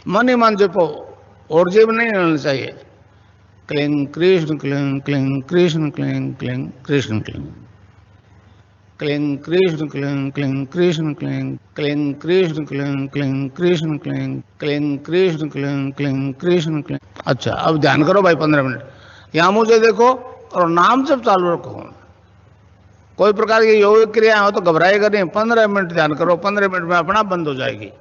मन ही मन जपो, और जेब नहीं लेना चाहिए। Cling Krishna cling cling Krishna cling cling Krishna cling cling Krishna cling cling Krishna cling cling Krishna cling cling Krishna cling cling Krishna cling cling Krishna cling. अच्छा, अब ध्यान करो भाई 15 मिनट। यहां मुझे देखो और नाम जब चालू रखो। कोई प्रकार की योग क्रिया हो तो घबराएगा नहीं। 15 मिनट ध्यान करो, 15 मिनट में अपना बंद हो जाएगी।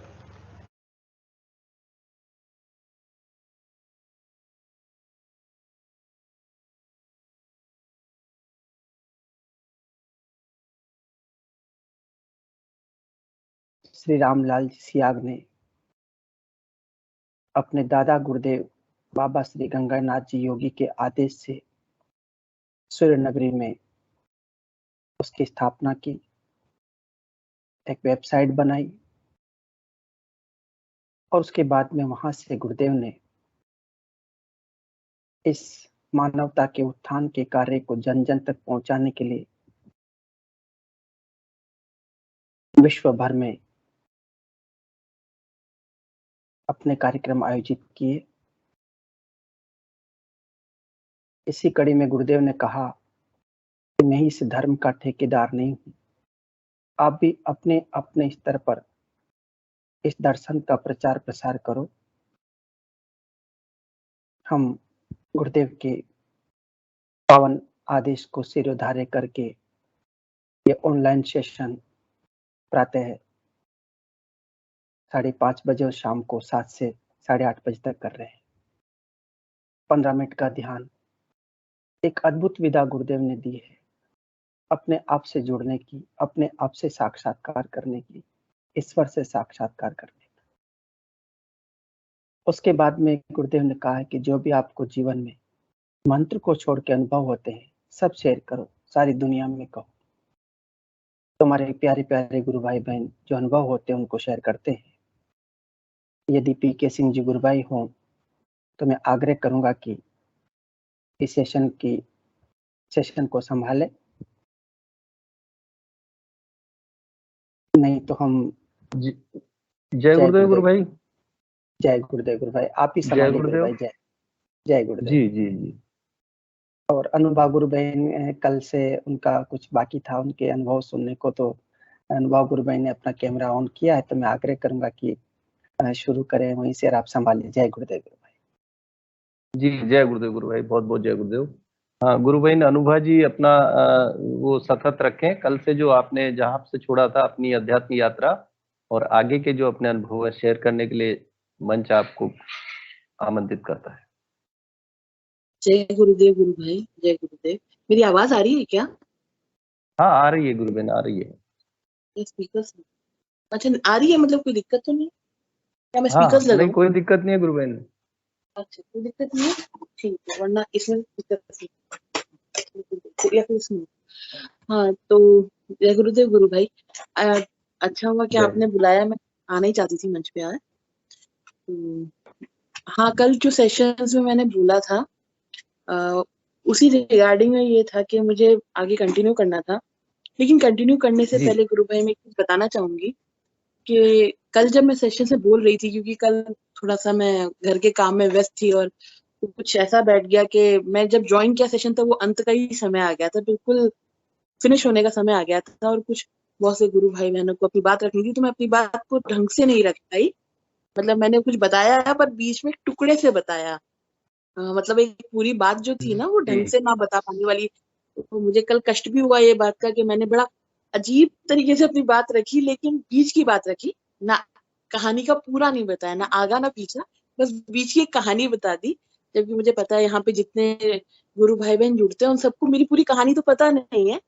श्री रामलाल जी सियाग ने अपने दादा गुरुदेव बाबा श्री गंगानाथ जी योगी के आदेश से सूर्य नगरी में उसकी स्थापना की, एक वेबसाइट बनाई और उसके बाद में वहां से गुरुदेव ने इस मानवता के उत्थान के कार्य को जन जन तक पहुंचाने के लिए विश्व भर में अपने कार्यक्रम आयोजित किए। इसी कड़ी में गुरुदेव ने कहा कि मैं इस धर्म का ठेकेदार नहीं हूं, आप भी अपने अपने स्तर पर इस दर्शन का प्रचार प्रसार करो। हम गुरुदेव के पावन आदेश को सिरोधार्य करके ये ऑनलाइन सेशन प्रातः 5:30 बजे और शाम को 7 से 8:30 बजे तक कर रहे हैं। 15 मिनट का ध्यान, एक अद्भुत विधा गुरुदेव ने दी है अपने आप से जुड़ने की, अपने आप से साक्षात्कार करने की, ईश्वर से साक्षात्कार करने की। उसके बाद में गुरुदेव ने कहा है कि जो भी आपको जीवन में मंत्र को छोड़ के अनुभव होते हैं, सब शेयर करो, सारी दुनिया में कहो। तुम्हारे प्यारे प्यारे गुरु भाई बहन जो अनुभव होते हैं उनको शेयर करते हैं। यदि पीके सिंह जी गुरु भाई हों तो मैं आग्रह करूंगा कि इस सेशन को संभाले, नहीं तो हम जय गुरुदेव गुरु भाई। जय गुरुदेव गुरु भाई, आप ही संभालिए गुरु भाई। जय जय गुरुदेव। जी जी जी। और अनुभव गुरु बहन कल से उनका कुछ बाकी था, उनके अनुभव सुनने को, तो अनुभव गुरु बहन ने अपना कैमरा ऑन किया है, तो मैं आग्रह करूंगा कि शुरू करें वहीं से, आप संभालिए। जय गुरुदेव गुरु भाई। जी जय गुरुदेव गुरु भाई, बहुत बहुत जय गुरुदेव। हाँ गुरु भाई, अनुभा जी अपना वो सतत रखें। कल से जो आपने जहाँ से छोड़ा था अपनी अध्यात्म यात्रा, और आगे के जो अपने अनुभव शेयर करने के लिए मंच आपको आमंत्रित करता है। जय गुरुदेव गुरु भाई, जय गुरुदेव। मेरी आवाज आ रही है क्या? हाँ आ रही है गुरु बहन, आ रही है। स्पीकर से? अच्छा आ रही है, मतलब कोई दिक्कत तो नहीं? क्या मैं हाँ स्पीकर लगाऊं? नहीं कोई दिक्कत नहीं है गुरु बहन। अच्छा कोई दिक्कत नहीं है, ठीक है, वरना इसमें दिक्कत या फिर इसमें। हाँ तो जय गुरुदेव गुरु भाई। अच्छा हुआ कि आपने बुलाया, मैं आना ही चाहती थी मंच पे आज। हाँ कल जो सेशंस में मैंने बोला था उसी रिगार्डिंग में ये था कि मुझे आगे कंटिन्यू करना था, लेकिन कंटिन्यू करने से पहले गुरु भाई मैं कुछ बताना चाहूंगी कि कल जब मैं सेशन से बोल रही थी, क्योंकि कल थोड़ा सा मैं घर के काम में व्यस्त थी और कुछ ऐसा बैठ गया कि मैं जब ज्वाइन किया सेशन तो वो अंत का ही समय आ गया था, बिल्कुल फिनिश होने का समय आ गया था, और कुछ बहुत से गुरु भाई बहनों को अपनी बात रखनी थी, तो मैं अपनी बात को ढंग से नहीं रख पाई। मतलब मैंने कुछ बताया है पर बीच में टुकड़े से बताया, मतलब एक पूरी बात जो थी ना वो ढंग से ना बता पाने वाली। तो मुझे कल कष्ट भी हुआ ये बात का कि मैंने बड़ा अजीब तरीके से अपनी बात रखी, लेकिन बीच की बात रखी ना, कहानी का पूरा नहीं बताया, ना आगा ना पीछा, बस बीच की एक कहानी बता दी। जबकि मुझे पता है यहाँ पे जितने गुरु भाई बहन जुड़ते हैं उन सबको मेरी पूरी कहानी तो पता नहीं है,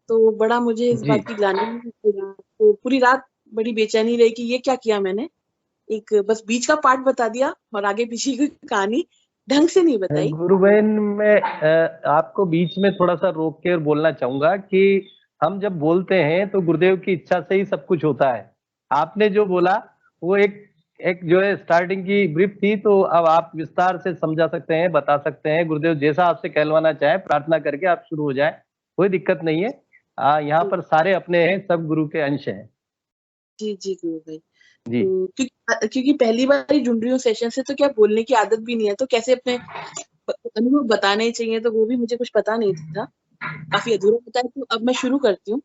तो बड़ा मुझे इस बात की ग्लानि, तो पूरी रात बड़ी बेचैनी रही कि ये क्या किया मैंने, एक बस बीच का पार्ट बता दिया और आगे पीछे की कहानी ढंग से नहीं बताई। गुरु बहन मैं आपको बीच में थोड़ा सा रोक के और बोलना चाहूंगा कि हम जब बोलते हैं तो गुरुदेव की इच्छा से ही सब कुछ होता है। आपने जो बोला वो एक जो है स्टार्टिंग की ब्रीफ थी, तो अब आप विस्तार से समझा सकते हैं, बता सकते हैं। गुरुदेव जैसा आपसे कहलवाना चाहे प्रार्थना करके आप शुरू हो जाए, कोई दिक्कत नहीं है। यहाँ पर सारे अपने हैं, सब गुरु के अंश हैं। जी जी गुरु भाई। जी तो क्योंकि पहली बार ही जुड़ रही हूँ सेशन से, तो क्या बोलने की आदत भी नहीं है, तो कैसे अपने अनुभव बताने चाहिए, तो वो भी मुझे कुछ पता नहीं था, काफी अधूरा बताया। तो अब मैं शुरू करती हूँ।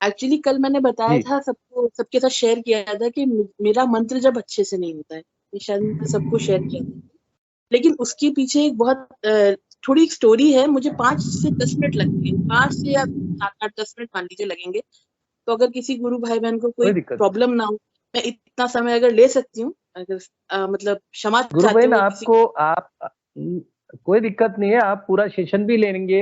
एक्चुअली कल मैंने बताया जी था सबको, सबके साथ शेयर किया था कि मेरा मंत्र जब अच्छे से नहीं होता है, ये शायद मैंने सबको शेयर किया था। लेकिन उसके पीछे एक बहुत थोड़ी एक स्टोरी है। मुझे 5 से 10 मिनट लगेंगे, 5 से या 7-8-10 मिनट मान लीजिए लगेंगे। तो अगर किसी गुरु भाई बहन को कोई कोई दिक्कत नहीं। प्रॉब्लम ना हो, मैं इतना समय अगर ले सकती हूँ, अगर मतलब क्षमा गुरु चाहती बहन हूँ किसी। आपको आप कोई दिक्कत नहीं है, आप पूरा सेशन भी लेंगे।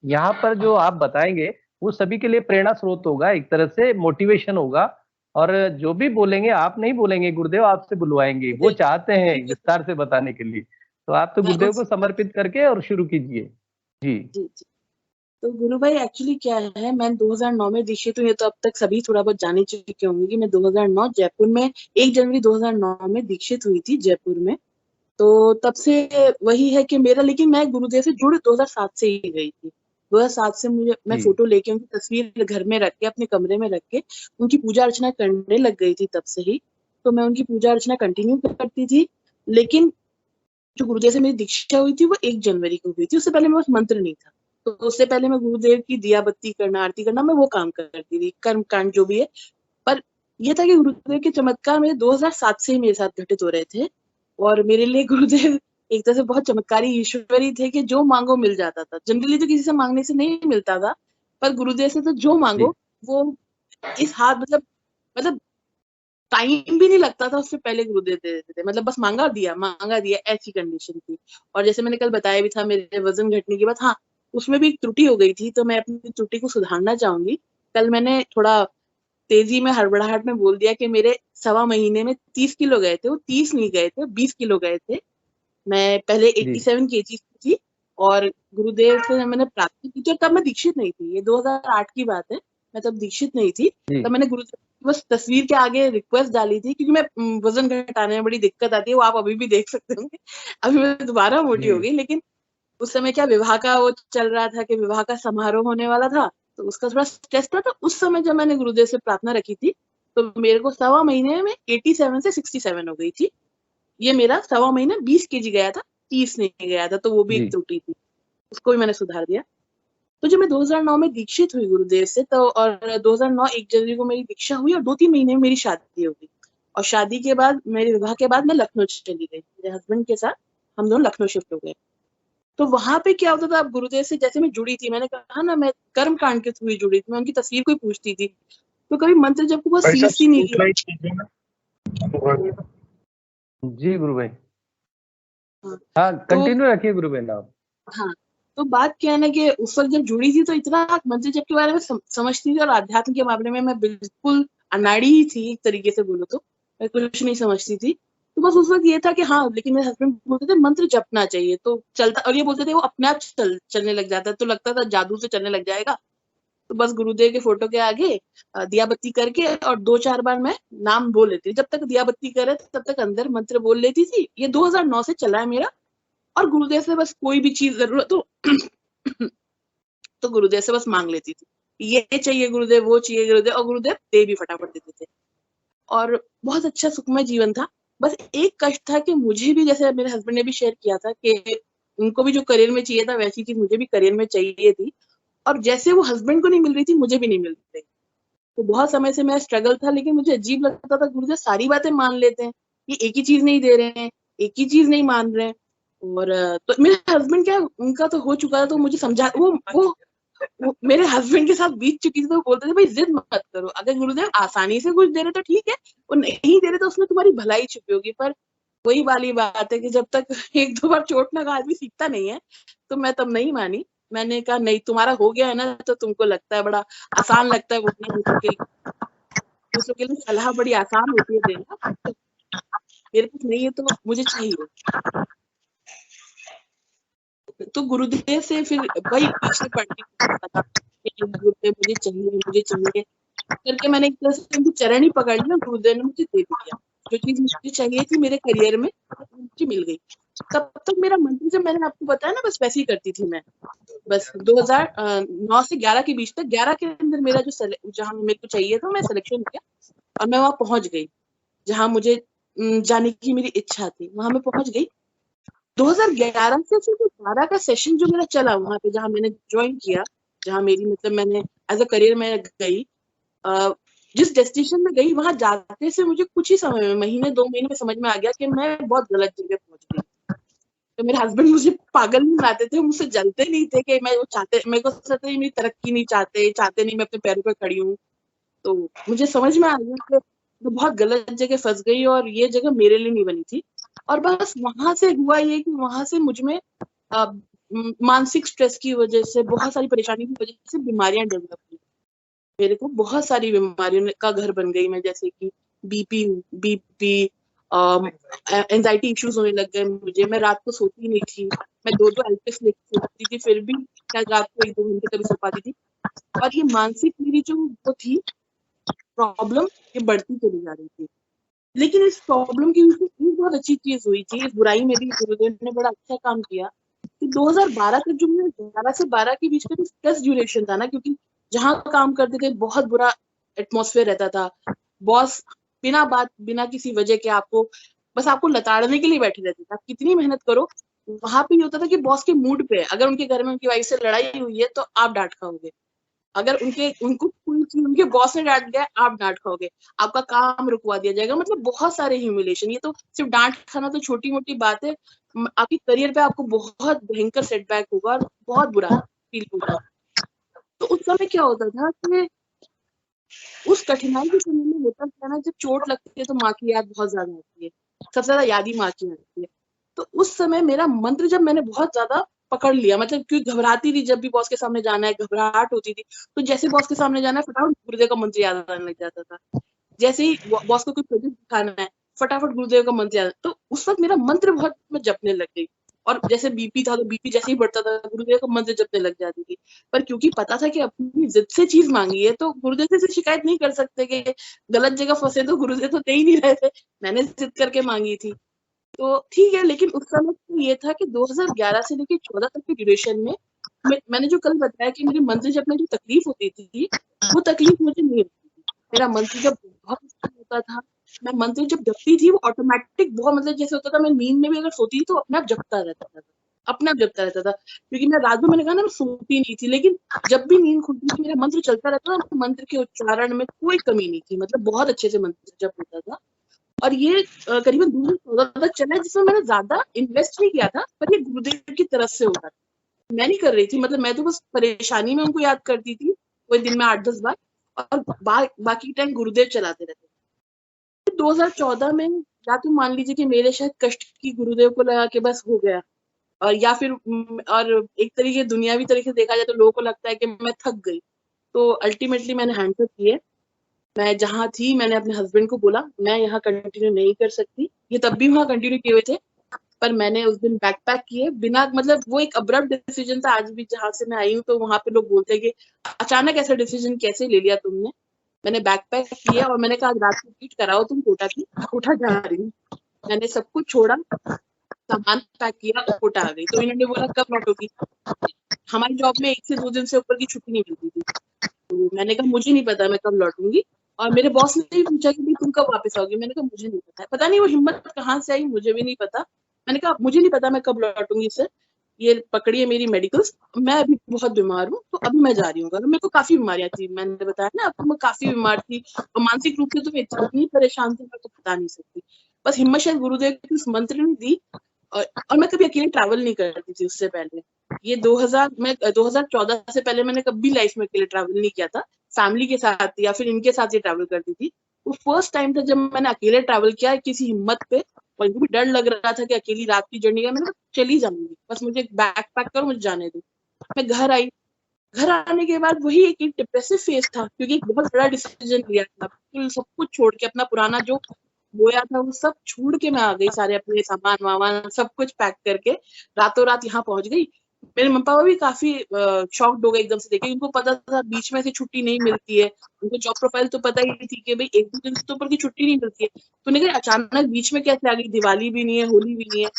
यहाँ पर जो आप बताएंगे वो सभी के लिए प्रेरणा स्रोत होगा, एक तरह से मोटिवेशन होगा। और जो भी बोलेंगे आप नहीं बोलेंगे, गुरुदेव आपसे बुलवाएंगे, वो चाहते हैं विस्तार से बताने के लिए। तो आप तो मैं गुरुदेव को उस समर्पित करके और शुरू कीजिए। जी जी जी। तो गुरु भाई एक्चुअली क्या है, मैं 2009 में दीक्षित हूँ। ये तो अब तक सभी थोड़ा बहुत जान ही चुके होंगे कि मैं 2009 जयपुर में 1 जनवरी 2009 में दीक्षित हुई थी जयपुर में। तो तब से वही है कि मेरा, लेकिन मैं गुरुदेव से जुड़ 2007 से ही गई थी। 2007 से मैं जी फोटो लेके उनकी तस्वीर घर में रख के, अपने कमरे में रख के उनकी पूजा अर्चना करने लग गई थी तब से ही। तो मैं उनकी पूजा अर्चना कंटिन्यू करती थी। लेकिन जो गुरुदेव से मेरी दीक्षा हुई थी वो 1 जनवरी को हुई थी। उससे पहले मेरे पास मंत्र नहीं था। तो उससे पहले मैं गुरुदेव की दिया बत्ती करना, आरती करना, मैं वो काम करती थी, कर्म कांड जो भी है। पर ये था कि गुरुदेव के चमत्कार मेरे 2007 से ही मेरे साथ घटित हो रहे थे। और मेरे लिए गुरुदेव एक तरह से बहुत चमत्कारी ईश्वर ही थे कि जो मांगो मिल जाता था। जनरली तो किसी से मांगने से नहीं मिलता था, पर गुरुदेव से तो जो जी मांगो वो इस हाथ मतलब टाइम भी नहीं लगता था, उससे पहले गुरुदेव दे देते थे। मतलब बस मांगा दिया, ऐसी कंडीशन थी। और जैसे मैंने कल बताया भी था, मेरे वजन घटने के बाद, हाँ, उसमें भी एक त्रुटि हो गई थी, तो मैं अपनी त्रुटि को सुधारना चाहूंगी। कल मैंने थोड़ा तेजी में, हड़बड़ाहट में बोल दिया कि मेरे 1.25 महीने में 30 किलो गए थे। वो 30 नहीं गए थे, 20 किलो गए थे। मैं पहले जी 87 केजी थी। और गुरुदेव से मैंने प्राप्ति की थी, और तब मैं दीक्षित नहीं थी। ये 2008 की बात है, मैं तब दीक्षित नहीं थी। जी तब मैंने गुरुदेव की बस तस्वीर के आगे रिक्वेस्ट डाली थी, क्योंकि मैं वजन घटाने में बड़ी दिक्कत आती है, वो आप अभी भी देख सकते होंगे। अभी मैं दोबारा मोटी हो जी गई। लेकिन उस समय क्या विवाह का वो चल रहा था कि विवाह का समारोह होने वाला था, तो उसका थोड़ा स्ट्रेस था। तो उस समय जब मैंने गुरुदेव से प्रार्थना रखी थी, तो मेरे को 1.25 महीने में 87 से 67 हो गई थी। ये मेरा 1.25 महीना 20 केजी गया था, 30 नहीं गया था। तो वो भी एक जी त्रुटि थी, उसको भी मैंने सुधार दिया। तो जब मैं 2009 में दीक्षित हुई गुरुदेव से, तो और 2009 1 जनवरी को मेरी दीक्षा हुई, और 2-3 महीने में मेरी शादी हो गई। और शादी के बाद, मेरे विवाह के बाद मैं लखनऊ चली गई, मेरे हस्बैंड के साथ हम दोनों लखनऊ शिफ्ट हो गए। तो वहां पे क्या होता था, अब गुरुदेव से जैसे मैं जुड़ी थी, मैंने कहा ना मैं कर्म कांड के थ्रू जुड़ी थी, मैं उनकी तस्वीर को ही पूछती थी। तो कभी मंत्र जब को बहुत सीरियसली नहीं लिया। जी गुरु भाई, हाँ, हाँ तो कंटिन्यू रखिए गुरु भाई आप। हाँ, तो बात क्या है ना कि उस वक्त जब जुड़ी थी, तो इतना मंत्र जप के बारे में समझती थी, और अध्यात्म के मामले में मैं बिल्कुल अनाड़ी ही थी, एक तरीके से बोलो तो मैं कुछ नहीं समझती थी। तो बस उस वक्त ये था कि हाँ, लेकिन मेरे हस्बैंड बोलते थे मंत्र जपना चाहिए तो चलता, और ये बोलते थे वो अपने आप चलने लग जाता है। तो लगता था जादू से चलने लग जाएगा। तो बस गुरुदेव के फोटो के आगे दिया बत्ती करके, और 2-4 बार मैं नाम बोल लेती थी। जब तक दिया बत्ती करे तब तक अंदर मंत्र बोल लेती थी। ये 2009 से चला है मेरा। और गुरुदेव से बस कोई भी चीज जरूरत हो तो गुरुदेव से बस मांग लेती थी, ये चाहिए गुरुदेव, वो चाहिए गुरुदेव, और गुरुदेव दे भी फटाफट देते थे। और बहुत अच्छा सुखमय जीवन था। बस एक कष्ट था कि मुझे भी, जैसे मेरे हस्बैंड ने भी शेयर किया था कि उनको भी जो करियर में चाहिए था, वैसी चीज मुझे भी करियर में चाहिए थी। और जैसे वो हस्बैंड को नहीं मिल रही थी, मुझे भी नहीं मिल रही। तो बहुत समय से मेरा स्ट्रगल था। लेकिन मुझे अजीब लगता था, गुरुदेव सारी बातें मान लेते हैं, ये एक ही चीज नहीं दे रहे हैं, एक ही चीज नहीं मान रहे हैं। और तो मेरे हस्बैंड क्या, उनका तो हो चुका था, तो मुझे समझा, वो मेरे हस्बैंड के साथ बीत चुकी थी। तो वो बोलते थे भाई जिद मत करो, अगर गुरुदेव आसानी से कुछ दे रहे तो ठीक है, वो नहीं दे रहे तो उसमें तुम्हारी भलाई छुपी होगी। पर वही वाली बात है कि जब तक 1-2 बार चोट ना खा आदमी सीखता नहीं है। तो मैं तब नहीं मानी। मैंने कहा नहीं, तुम्हारा हो गया है ना, तो तुमको लगता है बड़ा आसान लगता है बोलना दूसरों के लिए सलाह बड़ी आसान होती है देना। तो मेरे पास नहीं है तो मुझे चाहिए। तो गुरुदेव से फिर वही पीछे पड़ती गुरुदेव मुझे चाहिए करके मैंने एक तरह से उनकी चरण ही पकड़ लिया। गुरुदेव ने मुझे दे दिया जो चीज मुझे चाहिए थी मेरे करियर में, मुझे मिल गई। तब तक मेरा मंत्र, जब मैंने आपको बताया ना, बस वैसे ही करती थी मैं। बस 2009 से 11 के बीच तक, 11 के अंदर मेरा जो जहाँ मेरे को चाहिए था, मैं सिलेक्शन हो गया। और मैं वहां पहुंच गई जहां मुझे जाने की मेरी इच्छा थी, वहां मैं पहुंच गई। 2011 से फिर 12 का सेशन जो मेरा चला वहां पे, जहां मैंने ज्वाइन किया, जहां मेरी मतलब मैंने एज अ करियर में गई, जिस डेस्टिनेशन में गई वहां जाते से मुझे कुछ ही समय में, महीने 2 महीने में समझ में आ गया कि मैं बहुत गलत जगह पहुंच गई। तो मेरे हस्बैंड मुझे पागल नहीं बनाते थे, मुझसे जलते नहीं थे कि मैं वो चाहते, मेरे को लगता था मेरी तरक्की नहीं चाहते नहीं मैं अपने पैरों पर खड़ी हूँ। तो मुझे समझ में आ गया कि मैं बहुत गलत जगह फंस गई और ये जगह मेरे लिए नहीं बनी थी। और बस वहां से हुआ ये कि वहां से मुझ में मानसिक स्ट्रेस की वजह से, बहुत सारी परेशानी की वजह से बीमारियां डेवलप हुई। मेरे को बहुत सारी बीमारियों का घर बन गई मैं, जैसे कि बीपी, एंजाइटी इश्यूज होने लग गए मुझे। मैं रात को सोती नहीं थी, मैं 2 एल्पिस लेके सोती थी, फिर भी शायद रात को 1-2 घंटे कभी सो पाती थी। और ये मानसिक मेरी जो वो थी प्रॉब्लम, ये बढ़ती चली जा रही थी। लेकिन इस प्रॉब्लम की वजह से एक बहुत अच्छी चीज हुई थी, इस बुराई में भी गुरुदेव ने बड़ा अच्छा काम किया कि 2012 तक जो मैं 11 से 12 के बीच का स्ट्रेस ड्यूरेशन था ना, क्योंकि जहां काम करते थे बहुत बुरा एटमॉस्फेयर रहता था। बॉस बिना बात, बिना किसी वजह के आपको लताड़ने के लिए बैठे रहते थे। आप कितनी मेहनत करो, वहां पे ये होता था कि बॉस के मूड पे, अगर उनके घर में उनकी वाइफ से लड़ाई हुई है तो आप डांट खाओगे। अगर उनको उनके बॉस ने डांट दिया, आप डांट खाओगे, आपका काम रुकवा दिया जाएगा। मतलब बहुत सारे ह्यूमिलेशन। ये तो सिर्फ डांट खाना तो छोटी मोटी बात है, आपकी करियर पे आपको बहुत भयंकर सेटबैक होगा और बहुत बुरा फील होगा। तो उस समय क्या होता था कि उस कठिनाई के समय में होता क्या ना, जब चोट लगती है तो माँ की याद बहुत ज्यादा आती है, सबसे ज्यादा याद ही माँ की आती है। तो उस समय मेरा मंत्र जब मैंने बहुत ज्यादा पकड़ लिया, मतलब क्योंकि घबराती थी, जब भी बॉस के सामने जाना है घबराहट होती थी, तो जैसे बॉस के सामने जाना है फटाफट गुरुदेव का मंत्र याद आने लग जाता था। जैसे ही बॉस को कोई प्रोजेक्ट दिखाना है, फटाफट गुरुदेव का मंत्र याद। तो उस वक्त मेरा मंत्र बहुत मैं जपने लग गई। और जैसे बीपी था तो बीपी जैसे ही बढ़ता था गुरुदेव का मंत्र जपने लग जाती थी। पर क्योंकि पता था कि अपनी जिद से चीज मांगी है तो गुरुदेव से शिकायत नहीं कर सकते कि गलत जगह फंसे, तो गुरुदेव तो दे ही नहीं रहे थे, मैंने जिद करके मांगी थी। तो ठीक है, लेकिन उस समय तो ये था कि 2011 से लेकर 14 तक के ड्यूरेशन में मैंने जो कल बताया कि मेरे मंत्र जब में जो तकलीफ होती थी, वो तकलीफ मुझे नहीं होती थी। मेरा मंत्र जब बहुत होता था, मैं मंत्र जब जपती थी वो ऑटोमेटिक बहुत, मतलब जैसे होता था मैं नींद में भी अगर सोती थी तो अपने आप जपता रहता था, अपने आप जपता रहता था। क्योंकि मैं रात में, मैंने कहा ना, मैं सोती नहीं थी, लेकिन जब भी नींद खुलती थी मेरा मंत्र चलता रहता था। मंत्र के उच्चारण में कोई कमी नहीं थी, मतलब बहुत अच्छे से मंत्र जप होता था। और ये करीबन 2014 तक चला, जिसमें मैंने ज्यादा इन्वेस्ट नहीं किया था, पर ये गुरुदेव की तरफ से होता था, मैं नहीं कर रही थी। मतलब मैं तो बस परेशानी में उनको याद करती थी, वो दिन में 8-10 बार, और बाकी टाइम गुरुदेव चलाते रहते थे। 2014 में या तो मान लीजिए कि मेरे शायद कष्ट की गुरुदेव को लगा कि बस हो गया, और या फिर और एक तरीके दुनियावी तरीके से देखा जाए तो लोगों को लगता है कि मैं थक गई। तो अल्टीमेटली मैंने हैंड्स अप किए। मैं जहाँ थी मैंने अपने हस्बैंड को बोला मैं यहाँ कंटिन्यू नहीं कर सकती। ये तब भी वहाँ कंटिन्यू किए हुए थे, पर मैंने उस दिन बैक पैक किए बिना, मतलब वो एक अब्रप्ट डिसीजन था। आज भी जहाँ से मैं आई हूँ तो वहां पे लोग बोलते हैं कि अचानक ऐसा डिसीजन कैसे ले लिया तुमने। मैंने बैक पैक किया और मैंने कहा रात को ट्रीट कराओ तुम कोटा की, कोटा जा रही हूँ। मैंने सब कुछ छोड़ा, सामान पैक किया और कोटा आ गई। तो इन्होंने बोला कब लौटोगी। हमारी जॉब में 1 से 2 दिन से ऊपर की छुट्टी नहीं मिलती थी। तो मैंने कहा मुझे नहीं पता मैं कब लौटूंगी। और मेरे बॉस ने भी पूछा कि भाई तुम कब वापस आओगी। मैंने कहा मुझे नहीं पता है। पता नहीं वो हिम्मत कहाँ से आई, मुझे भी नहीं पता। मैंने कहा मुझे नहीं पता मैं कब लौटूंगी सर, ये पकड़िए मेरी मेडिकल्स, मैं अभी बहुत बीमार हूँ तो अभी मैं जा रही हूँ। मेरे को काफी बीमारियां थी, मैंने बताया ना आपको, मैं काफी बीमार थी और मानसिक रूप से तो मैं इतनी परेशान थी मैं तो बता नहीं सकती। बस हिम्मत शायद गुरुदेव की उस मंत्र ने दी। और मैं कभी अकेले ट्रैवल नहीं करती थी उससे पहले। ये 2014 से पहले मैंने कभी लाइफ में अकेले ट्रैवल नहीं किया था, फैमिली के साथ या फिर इनके साथ ही ट्रैवल करती थी। वो फर्स्ट टाइम था जब मैंने अकेले ट्रैवल किया किसी हिम्मत पे। और इनको भी डर लग रहा था कि अकेली रात की जर्नी का, मैंने कहा चली जाऊंगी, बस मुझे बैग पैक करो, मुझे जाने दो। मैं घर आई। घर आने के बाद वही एक डिप्रेसिव फेज था, क्योंकि एक बहुत बड़ा डिसीजन लिया था। सब कुछ छोड़ के, अपना पुराना जो बोया था वो सब छोड़ के मैं आ गई, सारे अपने सामान वामान सब कुछ पैक करके रातों रात यहाँ पहुंच गई। मेरे मम्मी पापा भी काफी शॉक्ड हो गए एकदम से देखे, उनको पता था बीच में से छुट्टी नहीं मिलती है। उनको जॉब प्रोफाइल तो पता ही थी कि भाई 1-2 दिन से ऊपर की छुट्टी नहीं मिलती है। तो उन्हें कहा अचानक बीच में कैसे आ गई, दिवाली भी नहीं है, होली भी नहीं है।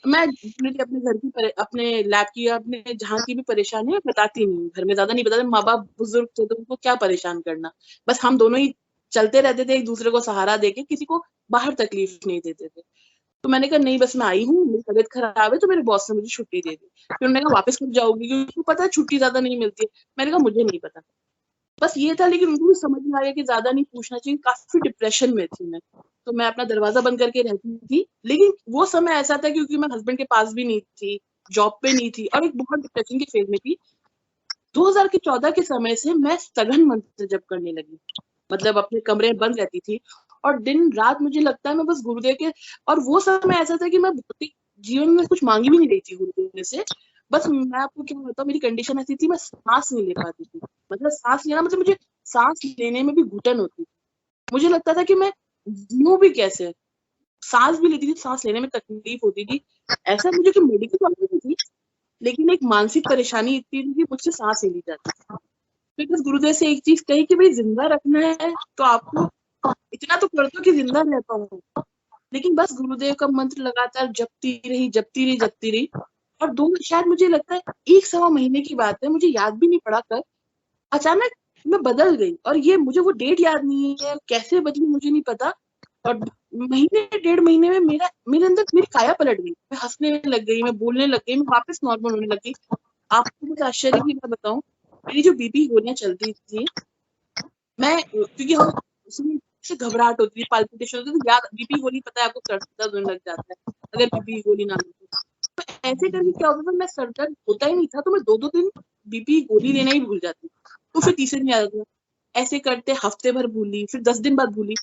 मैं अपने घर की, अपने लैब की, अपने जहाँ की भी परेशानी है बताती नहीं हूँ, घर में ज्यादा नहीं बताते। माँ बाप बुजुर्ग थे तो उनको क्या परेशान करना, बस हम दोनों ही चलते रहते थे एक दूसरे को सहारा देके, किसी को बाहर तकलीफ नहीं देते थे। तो मैंने कहा नहीं बस मैं आई हूँ, मेरी तबीयत खराब है तो मेरे बॉस ने मुझे छुट्टी दे दी। फिर उन्होंने कहा वापस कब जाओगी, क्योंकि उनको पता है छुट्टी ज्यादा नहीं मिलती है। मैंने कहा मुझे नहीं पता, बस ये था। लेकिन उनको भी समझ में आ गया कि ज्यादा नहीं पूछना चाहिए, काफी डिप्रेशन में थी मैं। तो मैं अपना दरवाजा बंद करके रहती थी। लेकिन वो समय ऐसा था क्योंकि मैं हस्बैंड के पास भी नहीं थी, जॉब पे नहीं थी और एक बहुत डिप्रेशन के फेज में थी। 2014 के समय से मैं सघन मंत्र जप करने लगी, मतलब अपने कमरे में बंद रहती थी और दिन रात मुझे लगता है मैं बस गुरुदेव के। और वो समय ऐसा था कि मैं भौतिक जीवन में कुछ मांगी भी नहीं रही थी गुरुदेव से। बस मैं आपको क्या बताऊं, मेरी कंडीशन ऐसी थी, मैं सांस नहीं ले पाती थी। मतलब सांस लेना, मतलब मुझे सांस लेने में भी घुटन होती थी। मुझे लगता था कि मैं जीऊं भी कैसे, सांस भी लेती थी, सांस लेने में तकलीफ होती थी। ऐसा मुझे कि मेडिकल प्रॉब्लम थी, लेकिन एक मानसिक परेशानी इतनी थी कि मुझसे सांस नहीं ली जाती। फिर बस गुरुदेव से एक चीज कही कि भाई जिंदा रखना है तो आपको इतना तो कर दो कि जिंदा रह पाऊं। लेकिन बस गुरुदेव का मंत्र लगातार जपती रही। और शायद मुझे लगता है 1-1.25 महीने की बात है, मुझे याद भी नहीं पड़ा कब अचानक मैं बदल गई। और ये मुझे वो डेट याद नहीं है, कैसे बदली मुझे नहीं पता। और महीने 1.5 महीने में मेरे अंदर मेरी काया पलट गई। मैं हंसने लग गई, मैं बोलने लग गई, मैं वापस नॉर्मल होने लगी। आपको कुछ आश्चर्य की मैं बताऊं, मेरी जो बीपी गोलियां चलती थी, मैं क्योंकि हम उसमें से घबराहट होती थी, पाल्पिटेशन होती थी, याद बीपी गोली पता है आपको सर दर्द होने लग जाता है अगर बीपी गोली ना लो। तो ऐसे करके क्या होता था, मैं सर दर्द होता ही नहीं था तो मैं 2-2 दिन बीपी गोली लेना ही भूल जाती, तो फिर तीसरे दिन याद आता। ऐसे करते हफ्ते भर भूली, फिर 10 दिन बाद भूली।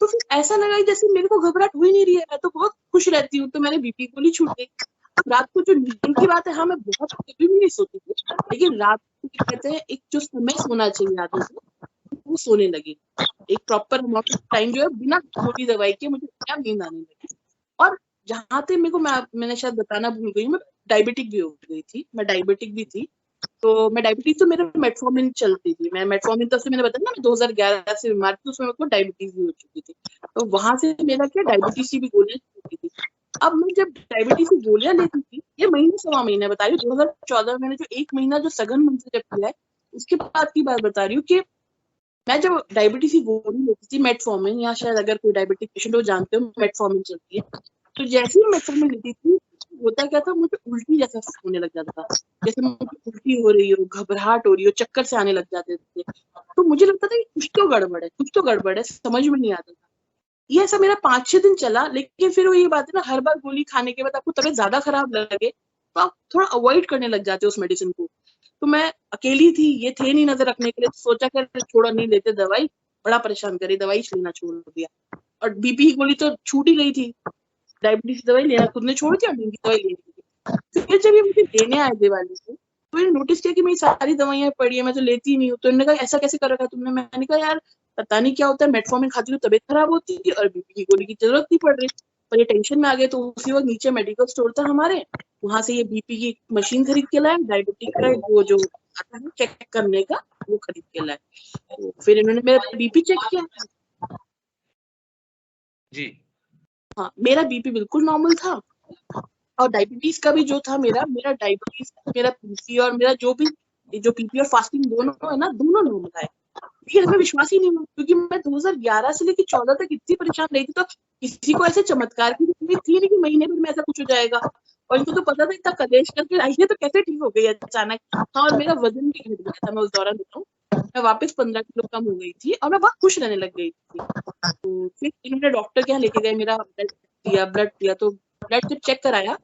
तो फिर ऐसा लगा जैसे मेरे को घबराहट हो ही नहीं रही है, मैं तो बहुत खुश रहती हूँ। तो मैंने बीपी गोली छूट गई। रात को जो नींद की बात है, हाँ मैं बहुत कभी भी नहीं सोती थी, लेकिन रात को कहते हैं एक जो समय सोना चाहिए आदमी को, वो सोने लगी। एक प्रॉपर अमाउंट ऑफ टाइम जो है बिना गोली दवाई के मुझे क्या नींद आने लगी। और जहाँ तक मेरे को मैंने शायद बताना भूल गई, मैं डायबिटिक भी हो गई थी, मैं डायबिटिक भी थी। तो मैं डायबिटीज तो मेरे मेटफॉर्मिन चलती थी, मैं मेटफॉर्मिन तो मैंने बताया ना मैं 2011 से बीमार थी, उसमें मेरे को डायबिटीज भी हो चुकी थी। तो वहां से मेरा क्या डायबिटीज की भी गोलियां चलती थी। अब मैं जब डायबिटीज की गोलियां लेती थी, ये महीने 1.25 महीने बता रही हूँ, 2014 में जो 1 महीना जो सघन मंत्र जब किया है उसके बाद की बात बता रही हूँ कि मैं जब डायबिटीज की गोली लेती थी मेटफॉर्मिन, या शायद अगर कोई डायबिटिक पेशेंट हो जानते हो मेटफॉर्मिन चलती है, तो जैसे ही मेटफॉर्मिन लेती थी होता क्या था, मुझे उल्टी जैसा होने लग जाता था, जैसे मुझे उल्टी हो रही हो, घबराहट हो रही हो, चक्कर से आने लग जाते थे। तो मुझे लगता था कि कुछ तो गड़बड़ है, समझ में नहीं आता था। ये ऐसा मेरा 5-6 दिन चला। लेकिन फिर वो ये बात है ना, हर बार गोली खाने के बाद आपको तबीयत ज्यादा खराब लगे तो आप थोड़ा अवॉइड करने लग जाते हो उस मेडिसिन को। तो मैं अकेली थी, ये थे नहीं नजर रखने के लिए, तो सोचा कर छोड़ा नहीं लेते दवाई, बड़ा परेशान करी, दवाई लेना छोड़ दिया। और बीपी की गोली तो छूट ही गई थी, डायबिटीज की दवाई लेना खुद ने छोड़ दिया, बीपी की दवाई लेनी थी। फिर जब ये मुझे देने आए दिवाली को, तो ये नोटिस किया कि मेरी सारी दवाइयां पड़ी है, मैं तो लेती ही नहीं हूँ। तो इन्होंने कहा ऐसा कैसे कर रखा तुमने? मैंने कहा यार पता नहीं क्या होता है, मेटफॉर्मिन खाती हूँ तबीयत खराब होती है और बीपी की गोली की जरूरत नहीं पड़ रही। पर ये टेंशन में आ गए, तो उसी वक्त नीचे मेडिकल स्टोर था हमारे, वहां से ये बीपी की मशीन खरीद के लाए, डायबिटिक का वो जो आता है चेक करने का, वो खरीद के लाए। तो फिर इन्होंने मेरा बीपी चेक किया जी। हाँ, मेरा बीपी बिल्कुल नॉर्मल था। और डायबिटीज का भी जो था मेरा डायबिटीज, मेरा पीपी और मेरा जो पीपी और फास्टिंग दोनों है ना, दोनों नॉर्मल आए। लेकिन हमें विश्वास ही नहीं हुआ, क्योंकि मैं 2011 से लेकर 14 तक इतनी परेशान रही थी, तो किसी को ऐसे चमत्कार की उम्मीद थी नहीं कि महीने भर में ऐसा कुछ हो जाएगा। और इनको तो पता था इतना कलेश करके आई है तो कैसे ठीक हो गई अचानक। हाँ, और मेरा वजन भी घट गया था, मैं उस दौरान बताऊँ, मैं वापस 15 किलो कम हो गई थी और मैं बहुत खुश रहने लग गई थी। तो फिर इन्होंने डॉक्टर के यहाँ लेके गए, मेरा ब्लड दिया, तो ब्लड जब चेक कराया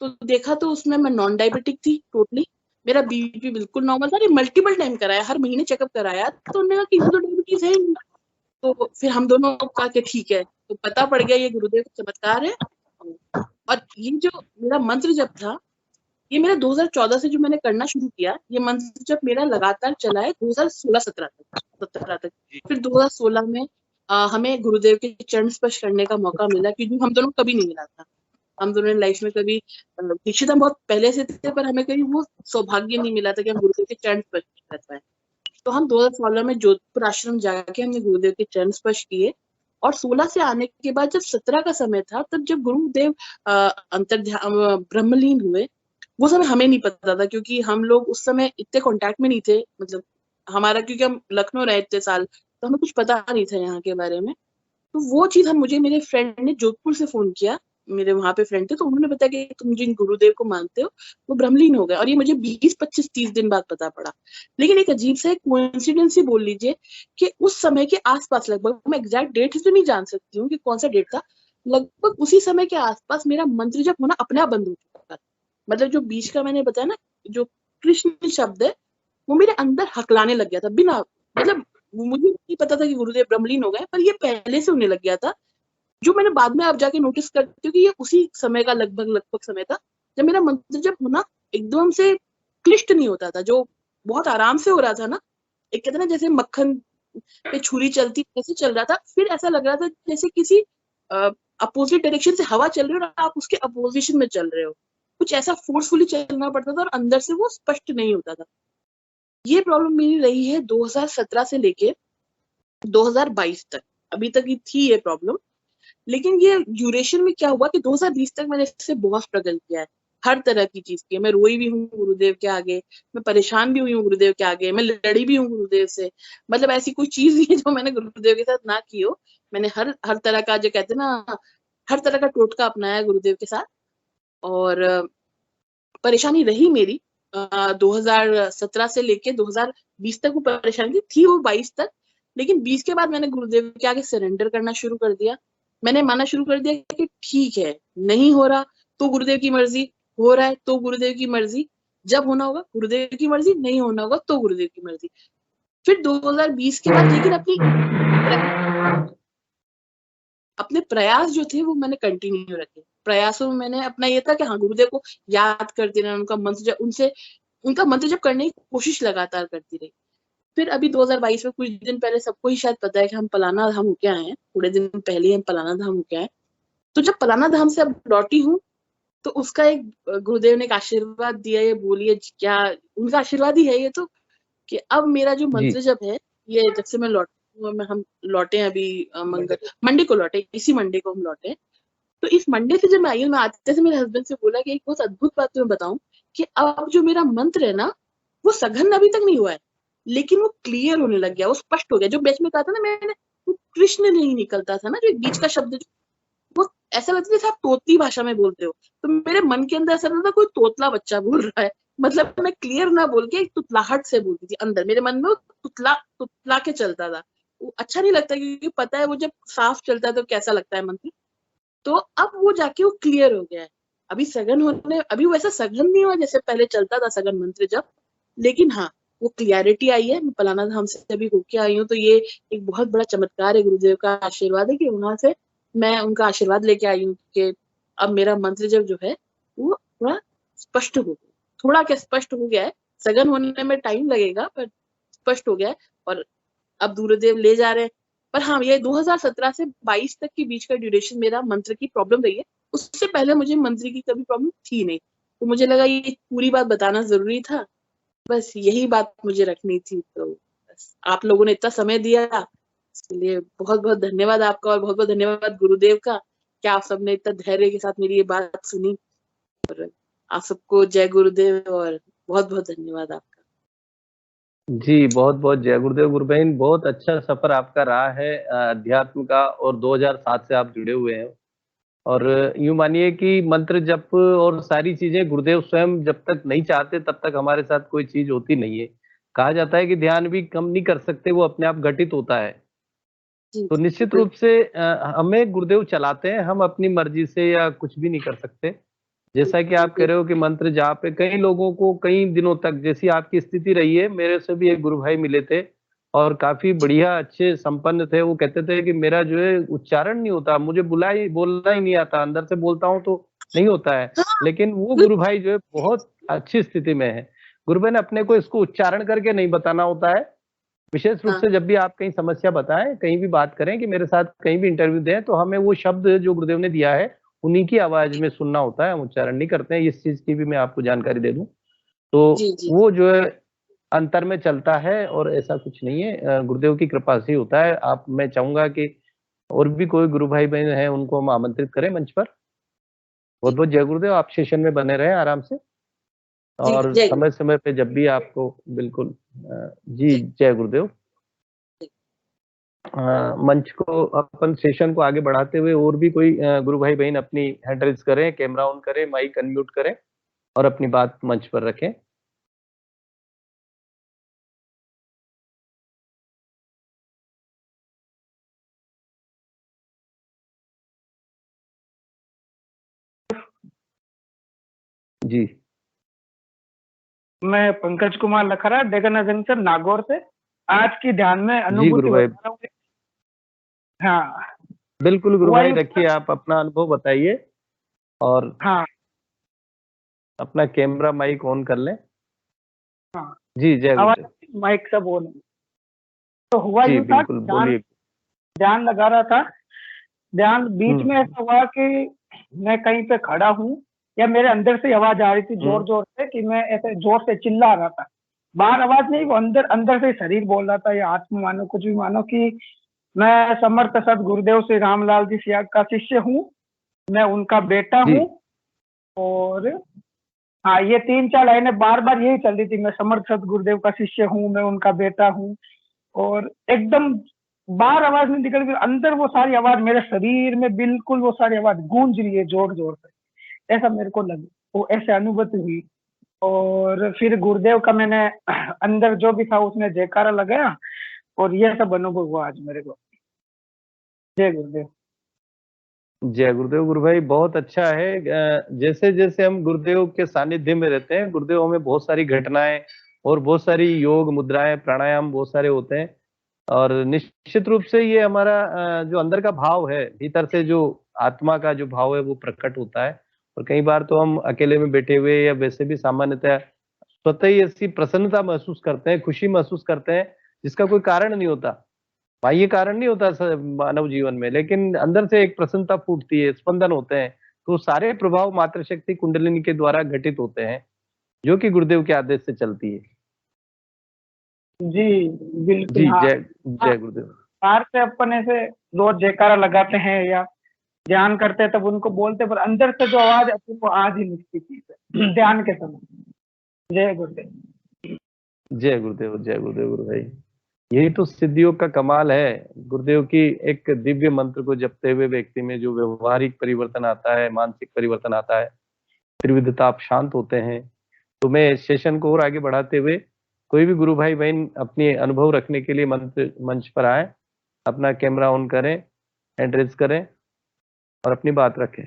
तो देखा तो उसमें मैं नॉन डायबिटिक थी टोटली, मेरा बीपी बिल्कुल नॉर्मल था। मल्टीपल टाइम कराया, हर महीने चेकअप कराया, तो उन्होंने कहा कि तो डायबिटीज है ही नहीं। तो फिर हम दोनों कहा कि ठीक है, तो पता पड़ गया ये गुरुदेव का चमत्कार है। और ये जो मेरा मंत्र जब था, ये मेरा 2014 से जो मैंने करना शुरू किया, ये मंत्र जब मेरा लगातार चला है 2016-17 तक। फिर 2016 में हमें गुरुदेव के चरण स्पर्श करने का मौका मिला, क्योंकि हम दोनों कभी नहीं मिला था। हम दोनों ने लाइफ में कभी दीक्षित हम बहुत पहले से थे, पर हमें कभी वो सौभाग्य नहीं मिला था कि हम गुरुदेव के चरण स्पर्श कर पाए। तो हम 2016 में जोधपुर आश्रम जाके हमने गुरुदेव के चरण स्पर्श किए। और 16 से आने के बाद जब 17 का समय था, तब जब गुरुदेव अंतर्ध्यान ब्रह्मलीन हुए, वो समय हमें नहीं पता था, क्योंकि हम लोग उस समय इतने कांटेक्ट में नहीं थे। मतलब हमारा, क्योंकि हम लखनऊ रहे इतने साल, तो हमें कुछ पता नहीं था यहाँ के बारे में। तो वो चीज मुझे मेरे फ्रेंड ने जोधपुर से फोन किया, मेरे वहां पे फ्रेंड थे, तो उन्होंने बताया कि तुम जिन गुरुदेव को मानते हो वो ब्रह्मलीन हो गए, और ये मुझे 20, 25, 30 दिन बाद पता पड़ा। लेकिन एक अजीब सा एक कोइंसिडेंस ही बोल लीजिए कि उस समय के आसपास, लगभग मैं एग्जैक्ट डेट तो नहीं जान सकती हूँ कि कौन सा डेट था, लगभग उसी समय के आसपास मेरा मंत्र जप होना अपने आप बंद हो चुका था। मतलब जो बीच का मैंने बताया ना, जो कृष्ण शब्द है वो मेरे अंदर हकलाने लग गया था बिना, मतलब मुझे नहीं पता था कि गुरुदेव ब्रह्मलीन हो गए, पर ये पहले से होने लग गया था। जो मैंने बाद में अब जाके नोटिस करती हूँ कि ये उसी समय का लगभग समय था जब मेरा मंत्र जब होना एकदम से क्लिष्ट नहीं होता था, जो बहुत आराम से हो रहा था ना, एक कहते ना जैसे मक्खन पे छुरी चलती ऐसे चल रहा था। फिर ऐसा लग रहा था जैसे किसी अपोजिट डायरेक्शन से हवा चल रही हो और आप उसके अपोजिशन में चल रहे हो, कुछ ऐसा फोर्सफुली चलना पड़ता था और अंदर से वो स्पष्ट नहीं होता था। ये प्रॉब्लम मेरी रही है 2017 से लेके 2022 तक, अभी तक ही थी ये प्रॉब्लम। लेकिन ये ड्यूरेशन में क्या हुआ कि 2020 तक मैंने इससे बहुत स्ट्रगल किया है, हर तरह की चीज की। मैं रोई भी हूँ गुरुदेव के आगे, मैं परेशान भी हुई हूँ गुरुदेव के आगे, मैं लड़ी भी हूँ गुरुदेव से। मतलब ऐसी कोई चीज नहीं है जो मैंने गुरुदेव के साथ ना की हो। मैंने हर तरह का, जो कहते हैं ना, हर तरह का टोटका अपनाया है गुरुदेव के साथ। और परेशानी रही मेरी 2017 से लेके 2020 तक वो परेशानी थी वो 22 तक। लेकिन 20 के बाद मैंने गुरुदेव के आगे सरेंडर करना शुरू कर दिया। मैंने मानना शुरू कर दिया कि ठीक है, नहीं हो रहा तो गुरुदेव की मर्जी, हो रहा है तो गुरुदेव की मर्जी, जब होना होगा गुरुदेव की मर्जी, नहीं होना होगा तो गुरुदेव की मर्जी। फिर 2020 के बाद लेकिन अपने प्रयास जो थे वो मैंने कंटिन्यू रखे। प्रयासों में मैंने अपना ये था कि हाँ, गुरुदेव को याद करती रहना, उनका मंत्र जब उनका मंत्र जब करने की कोशिश लगातार करती रही। फिर अभी 2022 में कुछ दिन पहले, सबको ही शायद पता है कि हम पलाना धाम होके आए हैं, थोड़े दिन पहले हम पलाना धाम होके आए। तो जब पलाना धाम से अब लौटी हूँ तो उसका एक गुरुदेव ने एक आशीर्वाद दिया, ये बोलिए क्या, उनका आशीर्वाद ही है ये तो, कि अब मेरा जो जी मंत्र जब है, ये जब से मैं हम लौटे हैं अभी मंडे को लौटे, इसी मंडे को हम लौटे। तो इस मंडे से जब मैं आई हूँ, मैं आते से मेरे हस्बैंड से बोला कि एक बहुत अद्भुत बात तुम्हें बताऊं कि अब जो मेरा मंत्र है ना, वो सघन अभी तक नहीं हुआ है, लेकिन वो क्लियर होने लग गया, वो स्पष्ट हो गया। जो बीच में कहा था ना मैंने, वो कृष्ण नहीं निकलता था ना, जो एक बीच का शब्द, वो ऐसा लगता है जैसे आप तोतली भाषा में बोलते हो। तो मेरे मन के अंदर ऐसा लगता था कोई तोतला बच्चा बोल रहा है। मतलब मैं क्लियर ना बोल के एक तुतलाहट से बोलती थी अंदर, मेरे मन में वो तुतला तुतला के चलता था। वो अच्छा नहीं लगता, क्योंकि पता है वो जब साफ चलता है तो कैसा लगता है मंत्र। तो अब वो जाके वो क्लियर हो गया है। अभी सघन होने, अभी वैसा सघन नहीं हुआ जैसे पहले चलता था सघन मंत्र जब, लेकिन हाँ, वो क्लियरिटी आई है। मैं पलाना धाम से अभी होके आई हूँ, तो ये एक बहुत बड़ा चमत्कार है, गुरुदेव का आशीर्वाद है कि वहां से मैं उनका आशीर्वाद लेके आई हूँ कि अब मेरा मंत्र जब जो है वो थोड़ा स्पष्ट हो गया। थोड़ा क्या स्पष्ट हो गया है, सघन होने में टाइम लगेगा पर स्पष्ट हो गया है। और अब गुरुदेव ले जा रहे हैं। पर हाँ, ये 2017 से 22 तक के बीच का ड्यूरेशन मेरा मंत्र की प्रॉब्लम रही है। उससे पहले मुझे मंत्र की कभी प्रॉब्लम थी नहीं, तो मुझे लगा ये पूरी बात बताना जरूरी था। बस यही बात मुझे रखनी थी। तो बस आप लोगों ने इतना समय दिया, इसलिए बहुत बहुत धन्यवाद आपका, और बहुत बहुत धन्यवाद गुरुदेव का कि आप सबने इतना धैर्य के साथ मेरी ये बात सुनी। और आप सबको जय गुरुदेव, और बहुत बहुत धन्यवाद आपका। जी, बहुत बहुत जय गुरुदेव। गुरुबहन, बहुत अच्छा सफर आपका रहा है अध्यात्म का, और 2007 से आप जुड़े हुए हैं। और यूं मानिए कि मंत्र जप और सारी चीजें गुरुदेव स्वयं जब तक नहीं चाहते तब तक हमारे साथ कोई चीज होती नहीं है। कहा जाता है कि ध्यान भी कम नहीं कर सकते, वो अपने आप घटित होता है। जी तो जी निश्चित बिल्कुल। रूप से हमें गुरुदेव चलाते हैं, हम अपनी मर्जी से या कुछ भी नहीं कर सकते। जैसा कि आप कह रहे हो कि मंत्र जाप पे कई लोगों को कई दिनों तक, जैसी आपकी स्थिति रही है, मेरे से भी एक गुरु भाई मिले थे और काफी बढ़िया अच्छे संपन्न थे। वो कहते थे कि मेरा जो है उच्चारण नहीं होता, मुझे बोलना ही नहीं आता, अंदर से बोलता हूँ तो नहीं होता है। हाँ लेकिन वो गुरु भाई जो है बहुत अच्छी स्थिति में है। गुरु भाई ने अपने को इसको उच्चारण करके नहीं बताना होता है। विशेष रूप हाँ से जब भी आप कहीं समस्या बताएं, कहीं भी बात करें, कि मेरे साथ कहीं भी इंटरव्यू दें, तो हमें वो शब्द जो गुरुदेव ने दिया है उन्हीं की आवाज में सुनना होता है, हम उच्चारण नहीं करते हैं। इस चीज की भी मैं आपको जानकारी दे दूं तो जी जी वो जो है अंतर में चलता है, और ऐसा कुछ नहीं है, गुरुदेव की कृपा से ही होता है। आप, मैं चाहूंगा कि और भी कोई गुरु भाई बहन है उनको हम आमंत्रित करें मंच पर। बहुत बहुत जय गुरुदेव। आप सेशन में बने रहें आराम से, जी। और जय समय समय पे जब भी आपको, बिल्कुल जी, गुरु। जय गुरुदेव। मंच को अपन सेशन को आगे बढ़ाते हुए और भी कोई गुरु भाई बहन अपनी हैंड रेज करें, कैमरा ऑन करें, माइक अनम्यूट करें और अपनी बात मंच पर रखें। जी, मैं पंकज कुमार लखरा, डेगना जंक्शन, नागौर से। आज की ध्यान में जी अनुभूति गुरु भाई, बता रहा हूँ। हाँ बिल्कुल गुरु भाई, वायु, रखिए आप अपना अनुभव बताइए और हाँ अपना कैमरा माइक ऑन कर लें। हाँ जी, जय आवाज गुरुदेव। माइक से बोल। तो हुआ जी यूं था, बिल्कुल, ध्यान बोलिए। ध्यान लगा रहा था। ध्यान बीच में हम्म ऐसा हुआ कि मैं कहीं पे खड़ा हूँ, या मेरे अंदर से आवाज आ रही थी जोर हम्म जोर से, कि मैं ऐसे जोर से चिल्ला रहा था। बाहर आवाज नहीं, वो अंदर अंदर से शरीर बोल रहा था, या आत्मा मानो, कुछ भी मानो, कि मैं समर्थ सद गुरुदेव श्री रामलाल जी सियाग का शिष्य हूँ, मैं उनका बेटा जी हूँ। और हाँ, ये 3-4 लाइनें बार बार यही चल रही थी, मैं समर्थ सद गुरुदेव का शिष्य हूँ, मैं उनका बेटा हूँ। और एकदम बाहर आवाज नहीं निकल गई, अंदर वो सारी आवाज मेरे शरीर में बिल्कुल वो सारी आवाज गूंज रही है जोर जोर से, ऐसा मेरे को लगा, वो ऐसे अनुभूति हुई। और फिर गुरुदेव का मैंने अंदर जो भी था उसने जयकारा लगाया, और ये सब अनुभव हुआ आज मेरे को। जय गुरुदेव। जय गुरुदेव। गुरु भाई बहुत अच्छा है। जैसे जैसे हम गुरुदेव के सानिध्य में रहते हैं, गुरुदेव हमें बहुत सारी घटनाएं और बहुत सारी योग मुद्राएं, प्राणायाम बहुत सारे होते हैं। और निश्चित रूप से ये हमारा जो अंदर का भाव है, भीतर से जो आत्मा का जो भाव है वो प्रकट होता है। और कई बार तो हम अकेले में बैठे हुए या वैसे भी सामान्यतः स्वतः ही ऐसी प्रसन्नता महसूस करते हैं, खुशी महसूस करते हैं, जिसका कोई कारण नहीं होता, बाह्य कारण नहीं होता मानव जीवन में, लेकिन अंदर से एक प्रसन्नता फूटती है, स्पंदन होते हैं। तो सारे प्रभाव मातृशक्ति कुंडलिनी के द्वारा घटित होते हैं, जो कि गुरुदेव के आदेश से चलती है। जी बिल्कुल। जी, हाँ जय हाँ, जय गुरुदेव। बाहर से अपन ऐसे रोज जयकारा लगाते हैं या ध्यान करते हैं तब उनको बोलते हैं, पर अंदर से जो आवाज आती है वो आज ही निकली थी ध्यान के समय। जय गुरुदेव। जय गुरुदेव, जय गुरुदेव। गुरु भाई, यही तो सिद्धियों का कमाल है। गुरुदेव की एक दिव्य मंत्र को जपते हुए व्यक्ति में जो व्यवहारिक परिवर्तन आता है, मानसिक परिवर्तन आता है, त्रिविधता आप शांत होते हैं। तो मैं सेशन को और आगे बढ़ाते हुए, कोई भी गुरु भाई बहन अपनी अनुभव रखने के लिए मंत्र मंच पर आए, अपना कैमरा ऑन करें, हैंड रेज करें और अपनी बात रखें।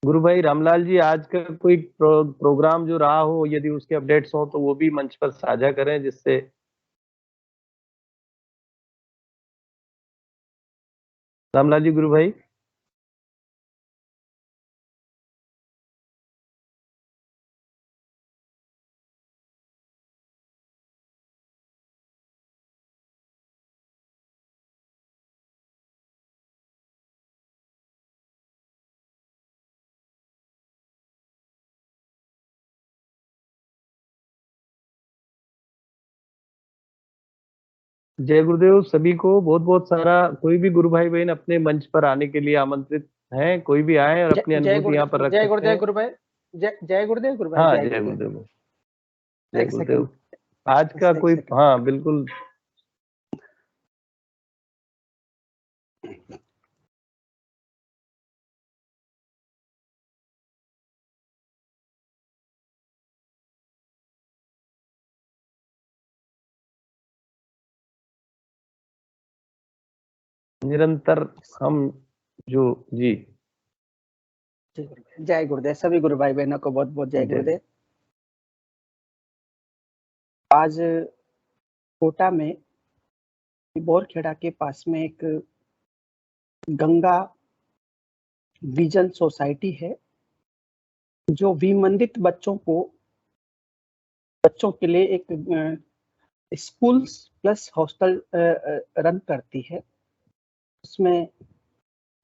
गुरु भाई रामलाल जी, आज का कोई प्रोग्राम जो रहा हो, यदि उसके अपडेट्स हो तो वो भी मंच पर साझा करें, जिससे रामलाल जी। गुरु भाई, जय गुरुदेव। सभी को बहुत बहुत सारा, कोई भी गुरु भाई बहन अपने मंच पर आने के लिए आमंत्रित हैं, कोई भी आए और अपनी जय अनुभूति यहाँ पर गुरुदेव, रख जय सकते गुरुदेव हैं। गुरु भाई। जय गुरुदेव गुरु भाई, हाँ, जय जय गुरुदेव। गुरुदेव, जय एक गुरुदेव। सेकंड, आज का एक कोई, सेकंड। हाँ बिल्कुल। निरंतर हम जो, जी जय गुरुदेव। सभी गुरु भाई बहनों को बहुत बहुत जय जय। गुरुदेव। आज कोटा में बोरखेड़ा के पास में एक गंगा विजन सोसाइटी है, जो विमंदित बच्चों के लिए एक स्कूल प्लस हॉस्टल रन करती है। उसमें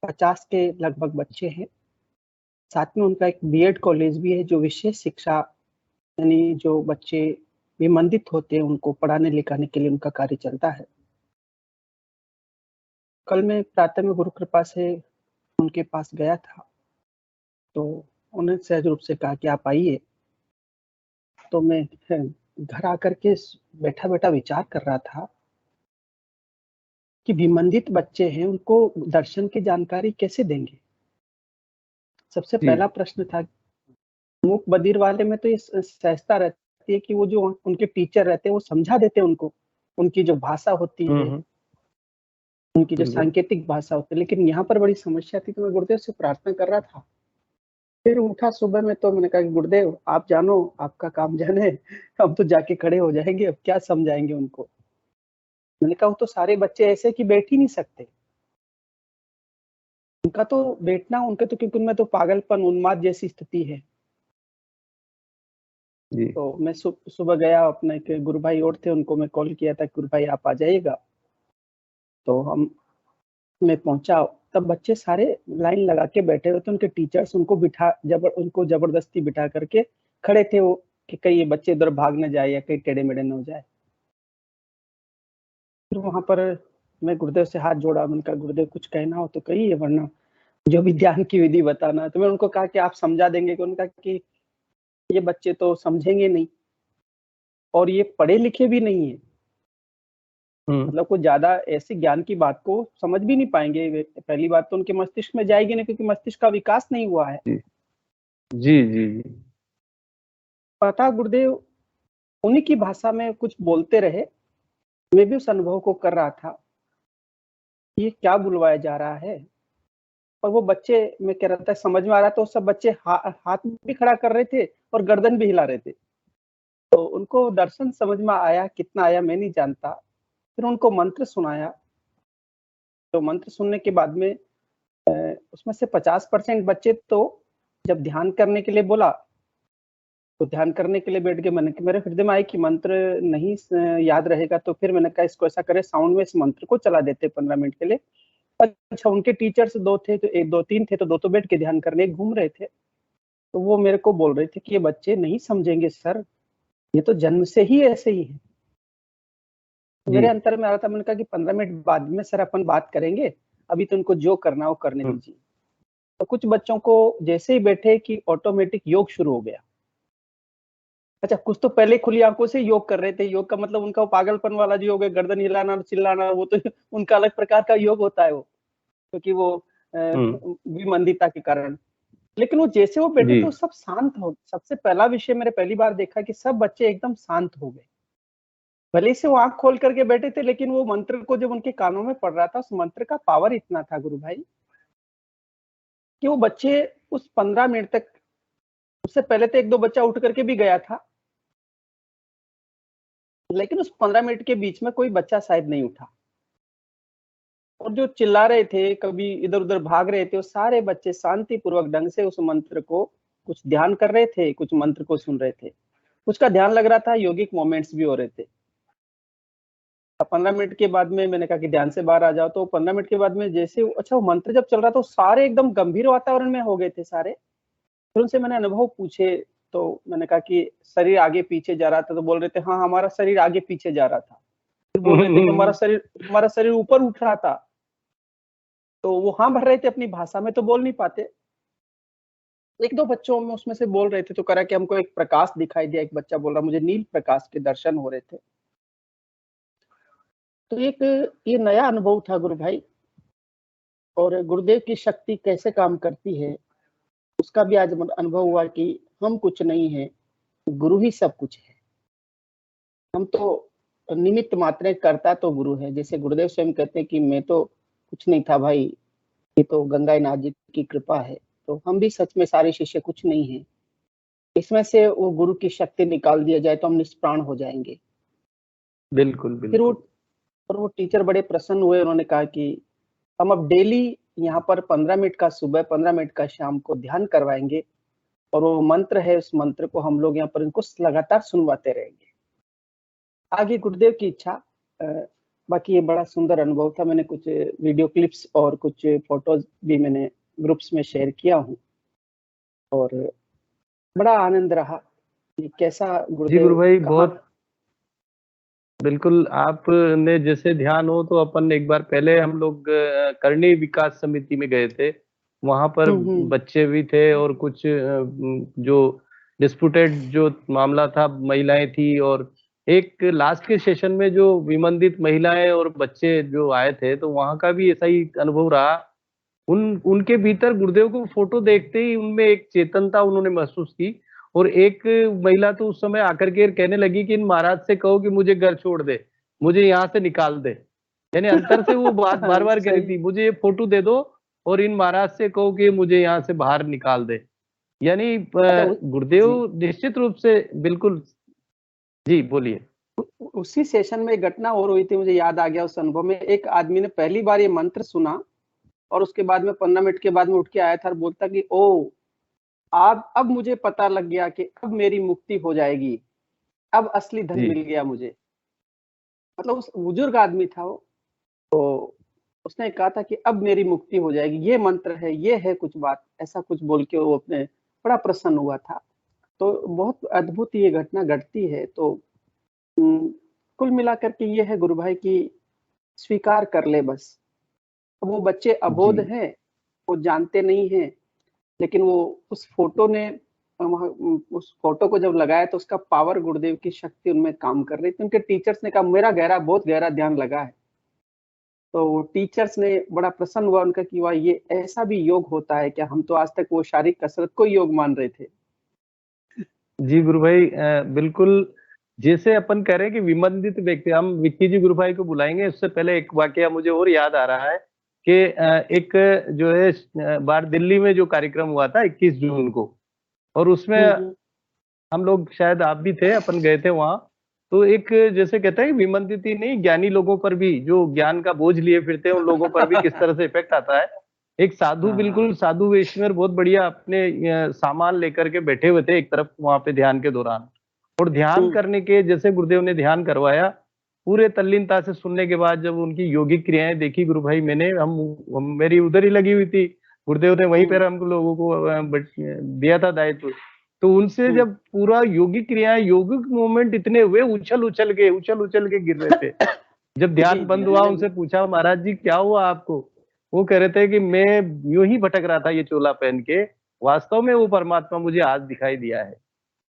50 के लगभग बच्चे हैं। साथ में उनका एक बीएड कॉलेज भी है, जो विशेष शिक्षा, यानी जो बच्चे विमंदित होते हैं उनको पढ़ाने लिखाने के लिए उनका कार्य चलता है। कल मैं प्रातः में गुरु कृपा से उनके पास गया था, तो उन्होंने सहज रूप से कहा कि आप आइए, तो मैं घर आकर के बैठा बैठा विचार कर रहा था कि विमंदित बच्चे हैं, उनको दर्शन की जानकारी कैसे देंगे। सबसे जी। पहला प्रश्न था, मूक बधिर वाले में तो ये सहजता रहती है कि वो जो उनके टीचर रहते हैं वो समझा देते हैं उनको, उनकी जो भाषा होती है, उनकी जो बिल्कुल। सांकेतिक भाषा होती है। लेकिन यहाँ पर बड़ी समस्या थी, तो मैं गुरुदेव से प्रार्थना कर रहा था। फिर उठा सुबह में, तो मैंने कहा कि गुरुदेव आप जानो, आपका काम जाने, हम तो जाके खड़े हो जाएंगे, अब क्या समझाएंगे उनको। मैंने कहा वो तो सारे बच्चे ऐसे कि बैठ ही नहीं सकते, उनका तो बैठना, उनके तो क्योंकि उनमें तो पागलपन, उन्माद जैसी स्थिति है। जी। तो मैं सुबह गया, अपने एक गुरु भाई और थे, उनको मैं कॉल किया था, गुरु भाई आप आ जाइएगा। तो मैं पहुंचा, तब बच्चे सारे लाइन लगा के बैठे हुए थे, उनके टीचर्स उनको उनको जबरदस्ती बिठा करके खड़े थे वो, कि कहीं ये बच्चे इधर भाग न जाए या कहीं टेढ़े मेढ़े न हो जाए। फिर वहां पर मैं गुरुदेव से हाथ जोड़ा, मैंने कहा गुरुदेव कुछ कहना हो तो कहिए, वरना जो भी ध्यान की विधि बताना। तो मैं उनको कहा कि आप समझा देंगे, कि उनका कि ये बच्चे तो समझेंगे नहीं, और ये पढ़े लिखे भी नहीं है, मतलब कुछ ज्यादा ऐसी ज्ञान की बात को समझ भी नहीं पाएंगे। पहली बात तो उनके मस्तिष्क में जाएगी नहीं, क्योंकि मस्तिष्क का विकास नहीं हुआ है। जी जी जी जी। पता गुरुदेव उन्हीं की भाषा में कुछ बोलते रहे, मैं भी उस अनुभव को कर रहा था, ये क्या बुलवाया जा रहा है। और वो बच्चे, मैं कह रहा था समझ में आ रहा, तो सब बच्चे हाथ भी खड़ा कर रहे थे और गर्दन भी हिला रहे थे। तो उनको दर्शन समझ में आया, कितना आया मैं नहीं जानता। फिर उनको मंत्र सुनाया, तो मंत्र सुनने के बाद में उसमें से 50% बच्चे तो जब ध्यान करने के लिए बोला तो ध्यान करने के लिए बैठ गए। मैंने, मेरे हृदय में आई कि मंत्र नहीं याद रहेगा, तो फिर मैंने कहा इसको ऐसा करे, साउंड में इस मंत्र को चला देते 15 मिनट के लिए। अच्छा, उनके टीचर्स 2 थे, तो 1 2 3 थे, तो 2 तो बैठ के ध्यान करने घूम रहे थे। तो वो मेरे को बोल रहे थे कि ये बच्चे नहीं समझेंगे सर, ये तो जन्म से ही ऐसे ही है। तो मेरे अंतर में आ रहा था, मैंने कहा कि 15 मिनट बाद में सर अपन बात करेंगे, अभी तो उनको जो करना हो करने दीजिए। तो कुछ बच्चों को जैसे ही बैठे कि ऑटोमेटिक योग शुरू हो गया। अच्छा, कुछ तो पहले खुली आंखों से योग कर रहे थे। योग का मतलब उनका पागलपन वाला जो योग है, गर्दन हिलाना, चिल्लाना, वो तो उनका अलग प्रकार का योग होता है वो, क्योंकि वो विमंदिता के कारण। लेकिन वो जैसे वो बैठे तो सब शांत हो। सबसे पहला विषय मैंने पहली बार देखा कि सब बच्चे एकदम शांत हो गए। भले से वो आंख खोल करके बैठे थे, लेकिन वो मंत्र को जब उनके कानों में पड़ रहा था, उस मंत्र का पावर इतना था गुरु भाई, कि वो बच्चे उस 15 मिनट तक, उससे पहले तो 1 2 बच्चा उठ करके भी गया था, लेकिन उस 15 मिनट के बीच में कोई बच्चा शायद नहीं उठा। और जो चिल्ला रहे थे, कभी इधर उधर भाग रहे थे, वो सारे बच्चे शांति पूर्वक ढंग से उस मंत्र को कुछ ध्यान कर रहे थे, कुछ मंत्र को सुन रहे थे, कुछ का ध्यान लग रहा था, योगिक मोमेंट्स भी हो रहे थे। 15 मिनट के बाद में मैंने कहा कि ध्यान से बाहर आ जाओ। तो 15 मिनट के बाद में जैसे अच्छा वो मंत्र जब चल रहा था, तो सारे एकदम गंभीर वातावरण में हो गए थे सारे। फिर उनसे मैंने अनुभव पूछे, तो मैंने कहा कि शरीर आगे पीछे जा रहा था, तो बोल रहे थे हाँ हमारा शरीर आगे पीछे जा रहा था। फिर बोल रहे थे कि हमारा शरीर ऊपर उठ रहा था। तो वो हाँ भर रहे थे अपनी भाषा में, तो बोल नहीं पाते। 1 2 बच्चों में उसमें से बोल रहे थे, तो करा कि हमको एक प्रकाश दिखाई दिया। एक बच्चा बोल रहा मुझे नील प्रकाश के दर्शन हो रहे थे। तो एक ये नया अनुभव था गुरु भाई, और गुरुदेव की शक्ति कैसे काम करती है उसका भी आज अनुभव हुआ कि हम कुछ नहीं है, गुरु ही सब कुछ है। हम तो निमित्त मात्र, करता तो गुरु है। जैसे गुरुदेव स्वयं कहते हैं कि मैं तो कुछ नहीं था भाई, ये तो गंगा नाथ जी की कृपा है। तो हम भी सच में सारे शिष्य कुछ नहीं है। इसमें से वो गुरु की शक्ति निकाल दिया जाए तो हम निष्प्राण हो जाएंगे। बिल्कुल फिर बिल्कुल। वो टीचर बड़े प्रसन्न हुए। उन्होंने कहा कि हम अब डेली यहाँ पर 15 मिनट का सुबह, 15 मिनट का शाम को ध्यान करवाएंगे, और वो मंत्र है, उस मंत्र को हम लोग यहाँ पर इनको लगातार सुनवाते रहेंगे। आगे गुरुदेव की इच्छा। बाकी ये बड़ा सुंदर अनुभव था। मैंने कुछ वीडियो क्लिप्स और कुछ फोटोज भी मैंने ग्रुप्स में शेयर किया हूँ, और बड़ा आनंद रहा कि कैसा जी गुरुदेव गुरु भाई, कहाँ। बहुत बिल्कुल। आपने जैसे ध्यान हो तो अपन एक बार पहले हम लोग करणी विकास समिति में गए थे। वहां पर बच्चे भी थे और कुछ जो डिस्प्यूटेड जो मामला था, महिलाएं थी, और एक लास्ट के सेशन में जो विमंदित महिलाएं और बच्चे जो आए थे, तो वहां का भी ऐसा ही अनुभव रहा। उनके भीतर गुरुदेव को फोटो देखते ही उनमें एक चेतनता उन्होंने महसूस की, और एक महिला तो उस समय आकर के कहने लगी कि इन महाराज से कहो कि मुझे घर छोड़ दे, मुझे यहाँ से निकाल दे। यानी अंतर से वो बात बार बार कह रही थी, मुझे ये फोटो दे दो और इन महाराज से कहो कि मुझे यहाँ से बाहर निकाल दे। यानी गुरुदेव निश्चित रूप से बिल्कुल। जी बोलिए। उसी सेशन में एक घटना और हुई थी, मुझे याद आ गया उस अनुभव में। एक आदमी ने पहली बार ये मंत्र सुना और उसके बाद में 15 मिनट के बाद में उठ के आया था और बोलता कि ओ अब मुझे पता लग गया कि अब मेरी मुक्ति हो जाएगी, अब असली धन मिल गया मुझे। मतलब उस बुजुर्ग आदमी था वो, तो उसने कहा था कि अब मेरी मुक्ति हो जाएगी, ये मंत्र है, ये है कुछ बात, ऐसा कुछ बोल के वो अपने बड़ा प्रसन्न हुआ था। तो बहुत अद्भुत ये घटना घटती है। तो कुल मिलाकर के ये है गुरु भाई की स्वीकार कर ले बस। वो बच्चे अबोध हैं, वो जानते नहीं हैं, लेकिन वो उस फोटो ने उस फोटो को जब लगाया तो उसका पावर, गुरुदेव की शक्ति उनमें काम कर रही थी। उनके टीचर्स ने कहा मेरा बहुत गहरा ध्यान लगा है। तो टीचर्स ने बड़ा प्रसन्न हुआ उनका कि वाह ये ऐसा भी योग होता है क्या, हम तो आज तक वो शारीरिक कसरत को योग मान रहे थे। जी गुरु भाई, बिल्कुल। जैसे अपन कह रहे हैं कि विमंदित व्यक्ति, हम विक्की जी गुरु भाई को बुलाएंगे, उससे पहले एक वाकया मुझे और याद आ रहा है कि एक जो है बार दिल्ली में जो कार्यक्रम हुआ था 21 जून को, और उसमें हम लोग, शायद आप भी थे, अपन गए थे वहां। तो एक जैसे कहते हैं विमंदित ही नहीं, ज्ञानी लोगों पर भी, जो ज्ञान का बोझ लिए फिरते हैं, उन लोगों पर भी किस तरह से इफेक्ट आता है। एक साधु, बिल्कुल साधु वेश में, बहुत बढ़िया अपने सामान लेकर के बैठे हुए थे एक तरफ वहां पे ध्यान के दौरान, और ध्यान करने के जैसे गुरुदेव ने ध्यान करवाया, पूरे तल्लीनता से सुनने के बाद जब उनकी योगिक क्रियाएं देखी गुरु भाई, मैंने मेरी उधर ही लगी हुई थी, गुरुदेव ने वहीं पर हम लोगों को दिया था दायित्व। तो उनसे जब पूरा योगिक क्रियाएं, योगिक मूवमेंट इतने हुए, उछल उछल के गिर रहे थे। जब ध्यान बंद हुआ, उनसे पूछा महाराज जी क्या हुआ आपको, वो कह रहे थे कि मैं यूं ही भटक रहा था ये चोला पहन के, वास्तव में वो परमात्मा मुझे आज दिखाई दिया है।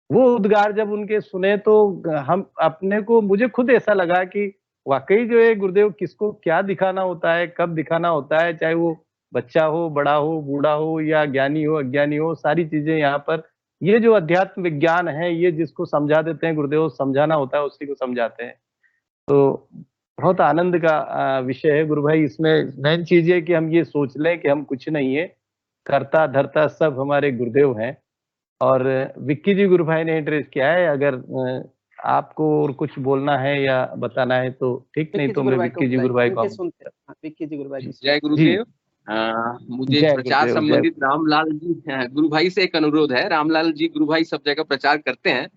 वो उद्गार जब उनके सुने तो हम अपने को, मुझे खुद ऐसा लगा कि वाकई जो है गुरुदेव किसको क्या दिखाना होता है, कब दिखाना होता है, चाहे वो बच्चा हो, बड़ा हो, बूढ़ा हो, या ज्ञानी हो, अज्ञानी हो, सारी चीजें यहाँ पर, ये जो अध्यात्म विज्ञान है, ये जिसको समझा देते हैं गुरुदेव, समझाना होता है उसी को समझाते हैं। तो बहुत आनंद का विषय है गुरु भाई। इसमें मेन चीज है कि हम ये सोच लें कि हम कुछ नहीं है, करता धरता सब हमारे गुरुदेव हैं। और विक्की जी गुरु भाई ने एड्रेस किया है, अगर आपको और कुछ बोलना है या बताना है तो ठीक, नहीं तो मैं विक्की जी गुरु भाई को सुनते हैं। विक्की जी गुरु भाई, जय गुरुदेव। मुझे प्रचार संबंधित रामलाल जी गुरु भाई से एक अनुरोध है। रामलाल जी गुरु भाई सब जगह प्रचार करते हैं,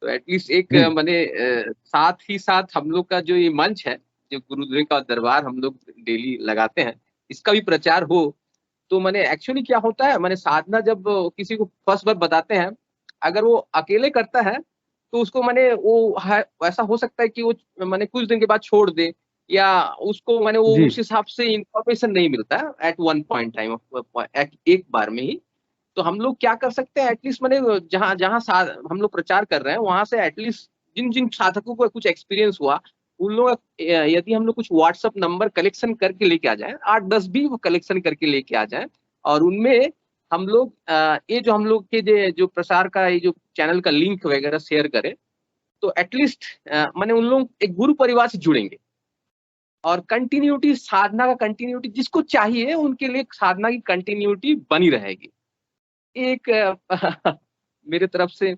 तो एटलीस्ट एक मैंने साथ ही साथ हम लोग का जो ये मंच है, जो गुरुदेव का दरबार हम लोग डेली लगाते हैं, इसका भी प्रचार हो। तो मैंने एक्चुअली क्या होता है, मैंने साधना जब किसी को फर्स्ट बार बताते हैं, अगर वो अकेले करता है तो उसको मैंने वो ऐसा हो सकता है कि वो मैंने कुछ दिन के बाद छोड़ दे, या उसको मैंने वो उस हिसाब से इंफॉर्मेशन नहीं मिलता है एट वन पॉइंट टाइम, एक बार में ही। तो हम लोग क्या कर सकते हैं, एटलीस्ट मैंने जहाँ जहाँ हम लोग प्रचार कर रहे हैं वहां से एटलीस्ट जिन जिन साधकों को कुछ एक्सपीरियंस हुआ, उन लोग यदि हम लोग कुछ व्हाट्सएप नंबर कलेक्शन करके लेके आ जाए, 8-10 भी वो कलेक्शन करके लेके आ जाए, और उनमें हम लोग ये जो हम लोग के जो प्रसार का ये जो चैनल का लिंक वगैरह शेयर करें, तो एटलीस्ट मैंने उन लोग एक गुरु परिवार से जुड़ेंगे, और कंटिन्यूटी, साधना का कंटिन्यूटी जिसको चाहिए उनके लिए साधना की कंटिन्यूटी बनी रहेगी। एक मेरे तरफ से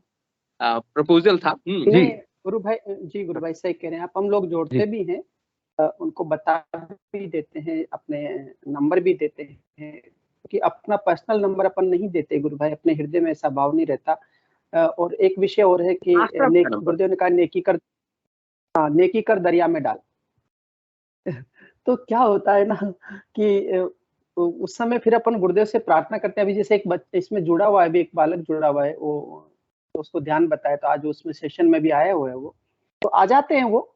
प्रपोजल था। जी गुरु भाई सही कह रहे हैं आप। हम लोग जोड़ते भी हैं, उनको बता भी देते हैं, अपने नंबर भी देते हैं, क्योंकि अपना पर्सनल नंबर अपन नहीं देते गुरु भाई, अपने हृदय में ऐसा भाव नहीं रहता। और एक विषय और है कि गुरुदेव ने कहा नेकी कर दरिया में डाल। तो क्या होता है ना कि उस समय फिर अपन गुरुदेव से प्रार्थना करते हैं। अभी जैसे एक बच्चे इसमें जुड़ा हुआ है, अभी एक बालक जुड़ा हुआ है, वो तो उसको ध्यान बताया, तो आज उसमें सेशन में भी आया हुआ है वो, तो आ जाते हैं वो,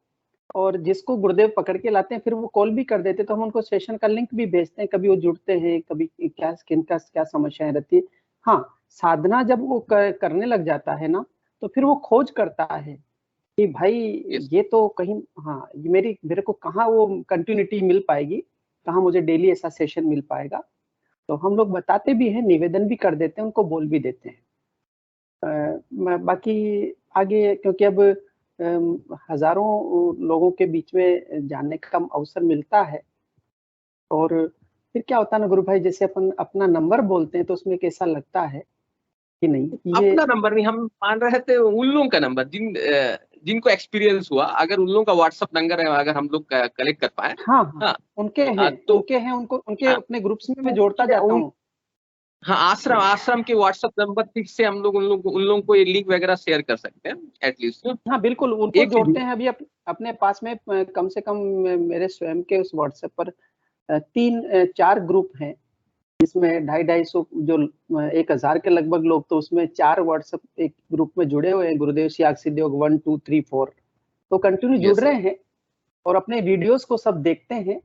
और जिसको गुरुदेव पकड़ के लाते हैं फिर वो कॉल भी कर देते, तो हम उनको सेशन का लिंक भी भेजते हैं, कभी वो जुड़ते हैं, कभी क्या किनका क्या समस्याएं रहती है। हाँ, साधना जब वो करने लग जाता है ना, तो फिर वो खोज करता है कि भाई ये तो कहीं, हाँ, ये मेरे को कहाँ वो कंटिन्यूटी मिल पाएगी, कहाँ मुझे डेली ऐसा सेशन मिल पाएगा। तो हम लोग बताते भी हैं, निवेदन भी कर देते हैं, उनको बोल भी देते हैं। बाकी आगे, क्योंकि अब हजारों लोगों के बीच में जानने का अवसर मिलता है, और फिर क्या होता है ना गुरु भाई, जैसे अपन अपना नंबर बोलते हैं तो उसमें कैसा लगता है कि नहीं, ये अपना नंबर नहीं, हम मान रहे थे उन लोगों का नंबर, जिनको एक्सपीरियंस हुआ, अगर उन लोगों का व्हाट्सएप नंबर है, अगर हम लोग कलेक्ट कर पाए। हाँ, हाँ, हाँ, उनके हैं, तो उनके अपने ग्रुप्स में मैं जोड़ता जाता हूँ। हाँ, आश्रम के व्हाट्सएप नंबर ठीक से हम लोग उन लोगों को ये लिंक वगैरह शेयर कर सकते हैं एटलीस्ट। हाँ बिल्कुल, उनको जोड़ते हैं। अभी अपने पास में कम से कम मेरे स्वयं के उस व्हाट्सएप पर 3-4 ग्रुप हैं, जिसमें 250-250 जो 1000 के लगभग लोग, तो उसमें 4 व्हाट्सएप एक ग्रुप में जुड़े हुए हैं, गुरुदेव सियाग सिद्धि योग 1 2 3 4, तो कंटिन्यू जुड़ रहे हैं और अपने वीडियोस को सब देखते हैं।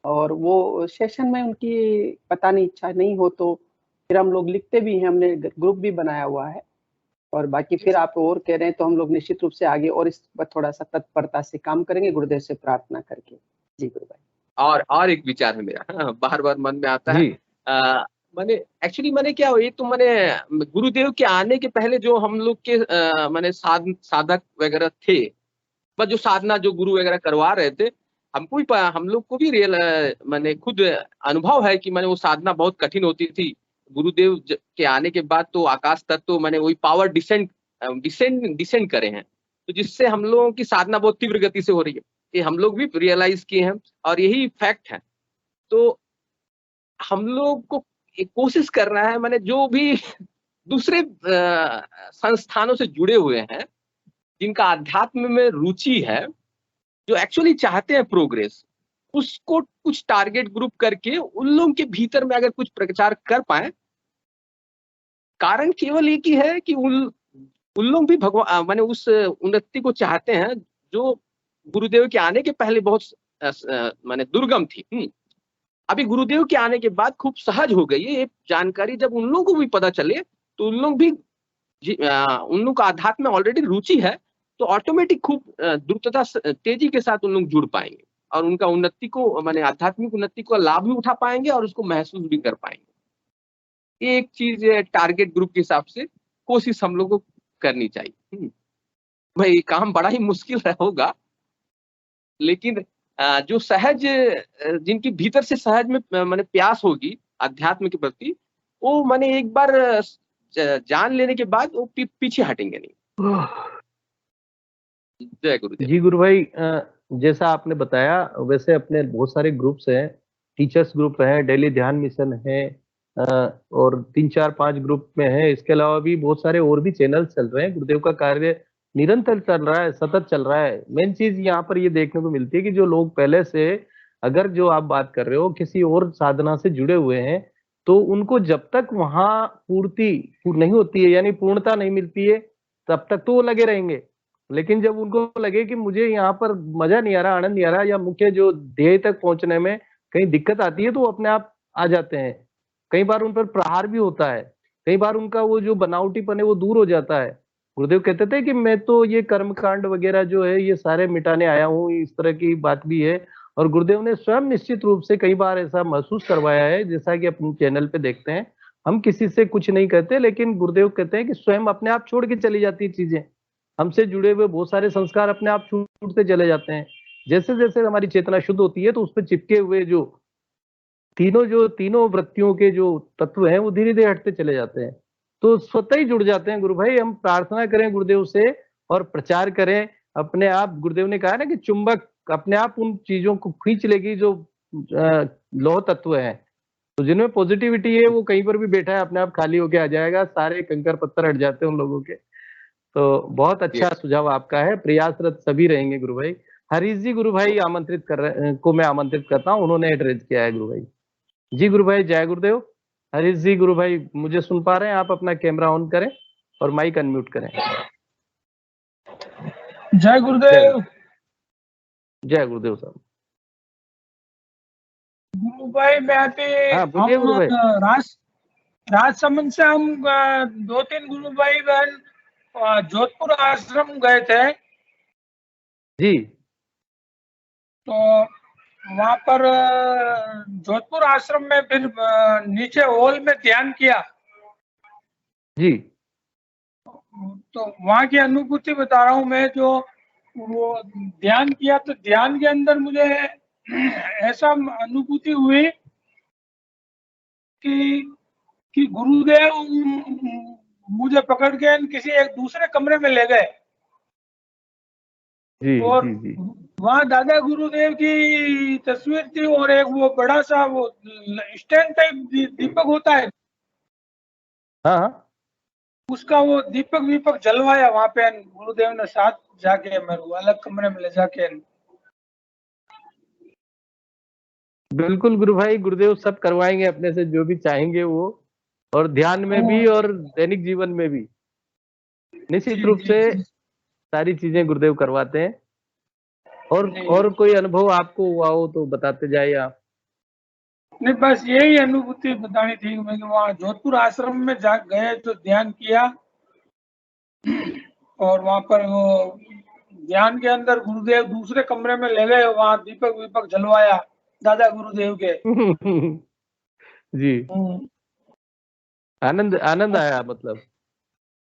और वो सेशन में उनकी पता नहीं इच्छा नहीं हो तो फिर हम लोग लिखते भी हैं, हमने ग्रुप भी बनाया हुआ है। और बाकी फिर आप और कह रहे हैं तो हम लोग निश्चित रूप से आगे और इस पर थोड़ा सा तत्परता से काम करेंगे, गुरुदेव से प्रार्थना करके। जी गुरु भाई। और एक विचार है मेरा, बार बार मन में आता है। मैंने एक्चुअली क्या, ये तो मैंने गुरुदेव के आने के पहले जो हम लोग के मैंने साधक वगैरह थे, बस जो साधना जो गुरु वगैरह करवा रहे थे, हम लोग को भी रियल मैंने खुद अनुभव है कि मैंने वो साधना बहुत कठिन होती थी। गुरुदेव के आने के बाद तो आकाश तत्व तो मैंने वही पावर डिसेंड करे हैं, तो जिससे हम लोगों की साधना बहुत तीव्र गति से हो रही है, ये हम लोग भी रियलाइज किए हैं और यही फैक्ट है। तो हम लोग को एक कोशिश करना है, मैंने जो भी दूसरे संस्थानों से जुड़े हुए हैं, जिनका अध्यात्म में रुचि है, जो एक्चुअली चाहते हैं प्रोग्रेस, उसको कुछ टारगेट ग्रुप करके उन लोगों के भीतर में अगर कुछ प्रचार कर पाए। कारण केवल एक ही है कि उन लोग भी भगवान माने उस उन्नति को चाहते हैं जो गुरुदेव के आने के पहले बहुत माने दुर्गम थी। अभी गुरुदेव के आने के बाद खूब सहज हो गई है ये जानकारी। जब उन लोगों को भी पता चले तो उन लोग भी उन लोगों का आध्यात्म में ऑलरेडी रुचि है, तो ऑटोमेटिक खूब द्रुतता तेजी के साथ उन लोग जुड़ पाएंगे और उनका उन्नति को माने आध्यात्मिक उन्नति को लाभ भी उठा पाएंगे और उसको महसूस भी कर पाएंगे। ये एक चीज टारगेट ग्रुप के हिसाब से कोशिश हम लोग को करनी चाहिए। भाई काम बड़ा ही मुश्किल होगा, लेकिन जो सहज, जिनकी भीतर से सहज में माने प्यास होगी अध्यात्म के प्रति, वो माने एक बार जान लेने के बाद वो पीछे हटेंगे नहीं। जय गुरुदेव। जी गुरु भाई, जैसा आपने बताया वैसे अपने बहुत सारे ग्रुप्स हैं, टीचर्स ग्रुप है, डेली ध्यान मिशन है, और 3-4-5 ग्रुप में है। इसके अलावा भी बहुत सारे और भी चैनल चल रहे हैं। गुरुदेव का कार्य निरंतर चल रहा है, सतत चल रहा है। मेन चीज यहाँ पर ये देखने को मिलती है कि जो लोग पहले से, अगर जो आप बात कर रहे हो किसी और साधना से जुड़े हुए हैं, तो उनको जब तक वहां पूर्ति नहीं होती है, यानी पूर्णता नहीं मिलती है, तब तक तो वो लगे रहेंगे। लेकिन जब उनको लगे कि मुझे यहाँ पर मजा नहीं आ रहा, आनंद नहीं आ रहा, या मुख्य जो ध्येय तक पहुंचने में कहीं दिक्कत आती है, तो वो अपने आप आ जाते हैं। कई बार उन पर प्रहार भी होता है, कई बार उनका वो जो बनावटीपन है वो दूर हो जाता है। गुरुदेव कहते थे कि मैं तो ये कर्म कांड वगैरह जो है ये सारे मिटाने आया हूँ, इस तरह की बात भी है। और गुरुदेव ने स्वयं निश्चित रूप से कई बार ऐसा महसूस करवाया है, जैसा कि अपने चैनल पे देखते हैं। हम किसी से कुछ नहीं कहते, लेकिन गुरुदेव कहते हैं कि स्वयं अपने आप छोड़ के चली जाती है चीजें। हमसे जुड़े हुए बहुत सारे संस्कार अपने आप छूटते चले जाते हैं। जैसे जैसे हमारी चेतना शुद्ध होती है, तो उस पर चिपके हुए जो तीनों वृत्तियों के जो तत्व हैं वो धीरे धीरे हटते चले जाते हैं, तो स्वतः ही जुड़ जाते हैं। गुरु भाई, हम प्रार्थना करें गुरुदेव से और प्रचार करें अपने आप। गुरुदेव ने कहा ना कि चुंबक अपने आप उन चीजों को खींच लेगी जो लौह तत्व है। तो जिनमें पॉजिटिविटी है वो कहीं पर भी बैठा है, अपने आप खाली होके आ जाएगा, सारे कंकर पत्थर हट जाते हैं उन लोगों के। तो बहुत अच्छा सुझाव आपका है, प्रयासरत सभी रहेंगे गुरु भाई। हरीश जी गुरु भाई आमंत्रित को मैं आमंत्रित करता हूँ, उन्होंने एड्रेस किया है गुरु भाई। जी गुरु भाई, जय गुरुदेव। हरीश जी गुरु भाई मुझे सुन पा रहे हैं? आप अपना कैमरा ऑन करें और माइक अनम्यूट करें। जय गुरुदेव। जय गुरुदेव साहब। गुरु भाई मैं बोलिए गुरु भाई। राजसमंद से हम 2-3 गुरु भाई बहन जोधपुर आश्रम गए थे जी। तो वहां पर जोधपुर आश्रम में फिर नीचे हॉल में ध्यान किया जी। तो वहां की अनुभूति बता रहा हूँ मैं। जो वो ध्यान किया तो ध्यान के अंदर मुझे ऐसा अनुभूति हुई कि गुरुदेव मुझे पकड़ के किसी एक दूसरे कमरे में ले गए जी और जी जी। वहाँ दादा गुरुदेव की तस्वीर थी और एक वो बड़ा सा वो स्टैंड टाइप दीपक होता है, हाँ हाँ। उसका वो दीपक वीपक जलवाया वहां पे गुरुदेव ने, साथ जाके मेरे को अलग कमरे में ले जाके। बिल्कुल गुरु भाई, गुरुदेव सब करवाएंगे अपने से जो भी चाहेंगे वो, और ध्यान में भी और दैनिक जीवन में भी निश्चित रूप से सारी चीजें गुरुदेव करवाते हैं। और कोई अनुभव आपको हुआ हो तो बताते जाइए आप। नहीं, बस यही अनुभूति बतानी थी। मैं वहाँ जोधपुर आश्रम में जा गए तो ध्यान किया और वहां पर वो ध्यान के अंदर गुरुदेव दूसरे कमरे में ले गए, वहां दीपक वीपक जलवाया दादा गुरुदेव के। जी। आनंद आनंद आया मतलब।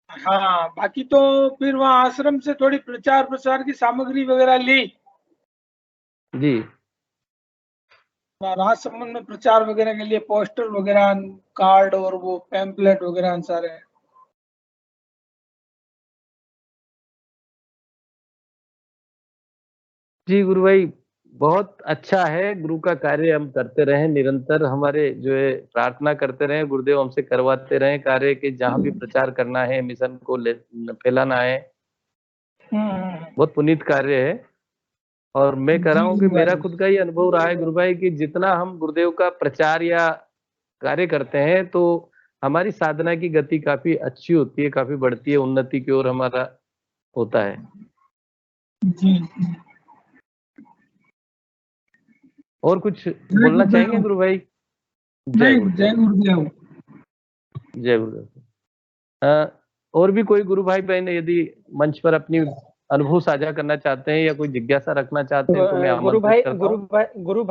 हाँ, बाकी तो फिर वहाँ आश्रम से थोड़ी प्रचार प्रसार की सामग्री वगैरह ली जी। राजसमंद में, प्रचार वगैरह के लिए पोस्टर वगैरह, कार्ड और वो पैम्पलेट वगैरह सारे। जी गुरु भाई, बहुत अच्छा है। गुरु का कार्य हम करते रहें निरंतर, हमारे जो है प्रार्थना करते रहें, गुरुदेव हमसे करवाते रहें कार्य के, जहाँ भी प्रचार करना है, मिशन को फैलाना है। बहुत पुनीत कार्य है। और मैं कह रहा हूँ कि मेरा खुद का ही अनुभव रहा है गुरु भाई कि जितना हम गुरुदेव का प्रचार या कार्य करते हैं तो हमारी साधना की गति काफी अच्छी होती है, काफी बढ़ती है, उन्नति की ओर हमारा होता है। जी। और कुछ बोलना चाहेंगे गुरु भाई? जय गुरुदेव। जय गुरुदेव। और भी कोई गुरु भाई बहन यदि मंच पर अपनी अनुभव साझा करना चाहते हैं या कोई जिज्ञासा रखना चाहते हैं तो मैं आमंत्रित करता हूं। गुरु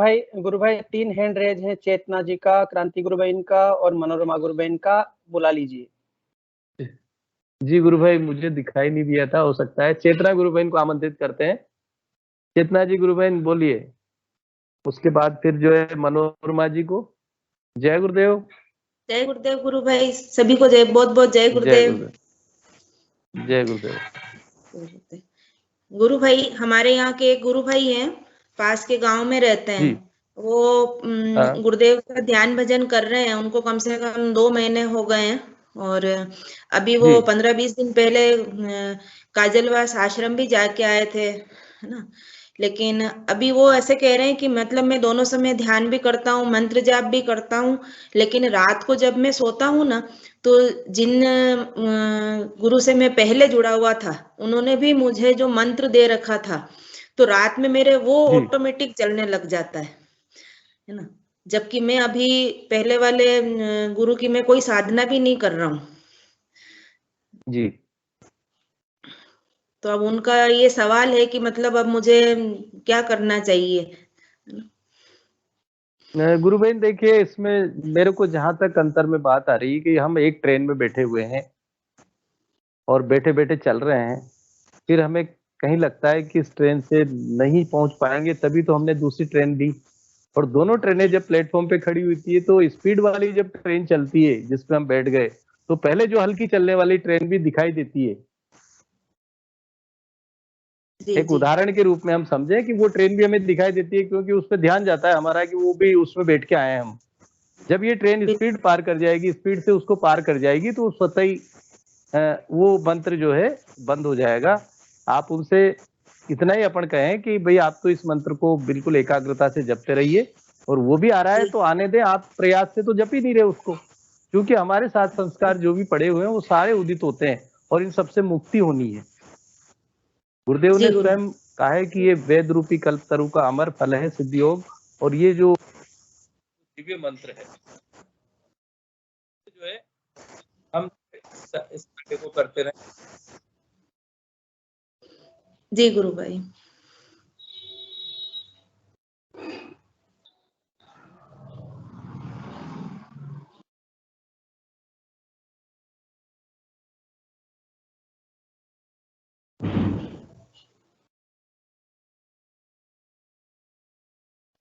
भाई 3 हैंड रेज हैं, चेतना जी का, क्रांति गुरु बहन का और मनोरमा गुरु बहन का, बुला लीजिए। जी गुरु भाई, मुझे दिखाई नहीं दिया था, हो सकता है चेतना गुरु बहन को आमंत्रित करते हैं। चेतना जी गुरु बहन बोलिए, उसके बाद फिर जो है मनोरमा जी को। जय गुरुदेव। जय गुरुदेव गुरु भाई, सभी को जय, बहुत बहुत जय गुरुदेव। जय गुरुदेव। गुरु भाई, हमारे यहाँ के एक गुरु भाई हैं, पास के गांव में रहते हैं। वो गुरुदेव का ध्यान भजन कर रहे हैं, उनको कम से कम 2 महीने हो गए हैं। और अभी वो 15-20 दिन पहले काजलवास आश्रम भी जाके आए थे, है ना। लेकिन अभी वो ऐसे कह रहे हैं कि मतलब मैं दोनों समय ध्यान भी करता हूँ, मंत्र जाप भी करता हूँ, लेकिन रात को जब मैं सोता हूँ ना, तो जिन गुरु से मैं पहले जुड़ा हुआ था उन्होंने भी मुझे जो मंत्र दे रखा था, तो रात में मेरे वो ऑटोमेटिक चलने लग जाता है ना। जबकि मैं अभी पहले वाले गुरु की मैं कोई साधना भी नहीं कर रहा हूँ जी। तो अब उनका ये सवाल है कि मतलब अब मुझे क्या करना चाहिए। गुरु बहन देखिए, इसमें मेरे को जहां तक अंतर में बात आ रही है कि हम एक ट्रेन में बैठे हुए हैं और बैठे बैठे चल रहे हैं, फिर हमें कहीं लगता है कि इस ट्रेन से नहीं पहुंच पाएंगे, तभी तो हमने दूसरी ट्रेन ली। और दोनों ट्रेनें जब प्लेटफॉर्म पे खड़ी हुई थी तो स्पीड वाली जब ट्रेन चलती है जिसपे हम बैठ गए, तो पहले जो हल्की चलने वाली ट्रेन भी दिखाई देती है। एक उदाहरण के रूप में हम समझे कि वो ट्रेन भी हमें दिखाई देती है, क्योंकि उस पर ध्यान जाता है हमारा कि वो भी उसमें बैठ के आए हैं हम। जब ये ट्रेन स्पीड पार कर जाएगी, स्पीड से उसको पार कर जाएगी, तो स्वतः ही वो मंत्र जो है बंद हो जाएगा। आप उनसे इतना ही अपन कहें कि भाई आप तो इस मंत्र को बिल्कुल एकाग्रता से जपते रहिए, और वो भी आ रहा है तो आने दें, आप प्रयास से तो जप ही नहीं रहे उसको, क्योंकि हमारे साथ संस्कार जो भी पड़े हुए हैं वो सारे उदित होते हैं और इन सबसे मुक्ति होनी है। गुरुदेव ने स्वयं कहा है कि ये वेद रूपी कल्पतरु का अमर फल है सिद्ध योग, और ये जो दिव्य मंत्र है जो है हम इस कार्य को करते रहें। जी गुरु भाई।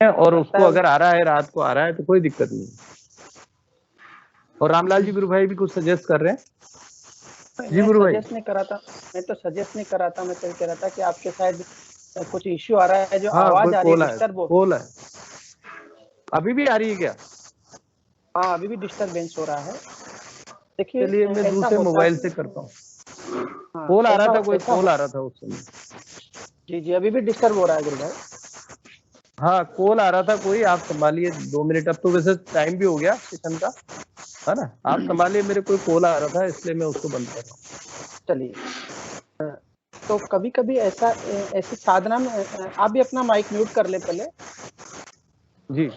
और उसको अगर आ रहा है, रात को आ रहा है तो कोई दिक्कत नहीं। और रामलाल जी गुरु भाई भी कुछ सजेस्ट कर रहे हैं। जी गुरु भाई। सजेस्ट नहीं करा था, मैं तो सजेस्ट नहीं करा था, मैं तो कह रहा था कि आपके शायद कुछ इश्यू आ रहा है, जो आवाज आ रही है डिस्टर्ब हो। कॉल है अभी भी आ रही है क्या? हाँ अभी भी डिस्टर्बेंस हो रहा है। देखिए चलिए मैं दूसरे मोबाइल से करता हूँ। कॉल आ रहा था, कोई कॉल आ रहा था उस समय। जी जी अभी भी डिस्टर्ब हो रहा है गुरु भाई। हाँ कॉल आ रहा था कोई, आप संभालिए 2 मिनट। अब तो वैसे टाइम भी हो गया सेशन का, है ना? आप संभालिए, मेरे कोई कॉल आ रहा था इसलिए मैं उसको बंद कर रहा हूँ। चलिए, तो कभी कभी ऐसी साधना में आप भी अपना माइक म्यूट कर ले पहले। जी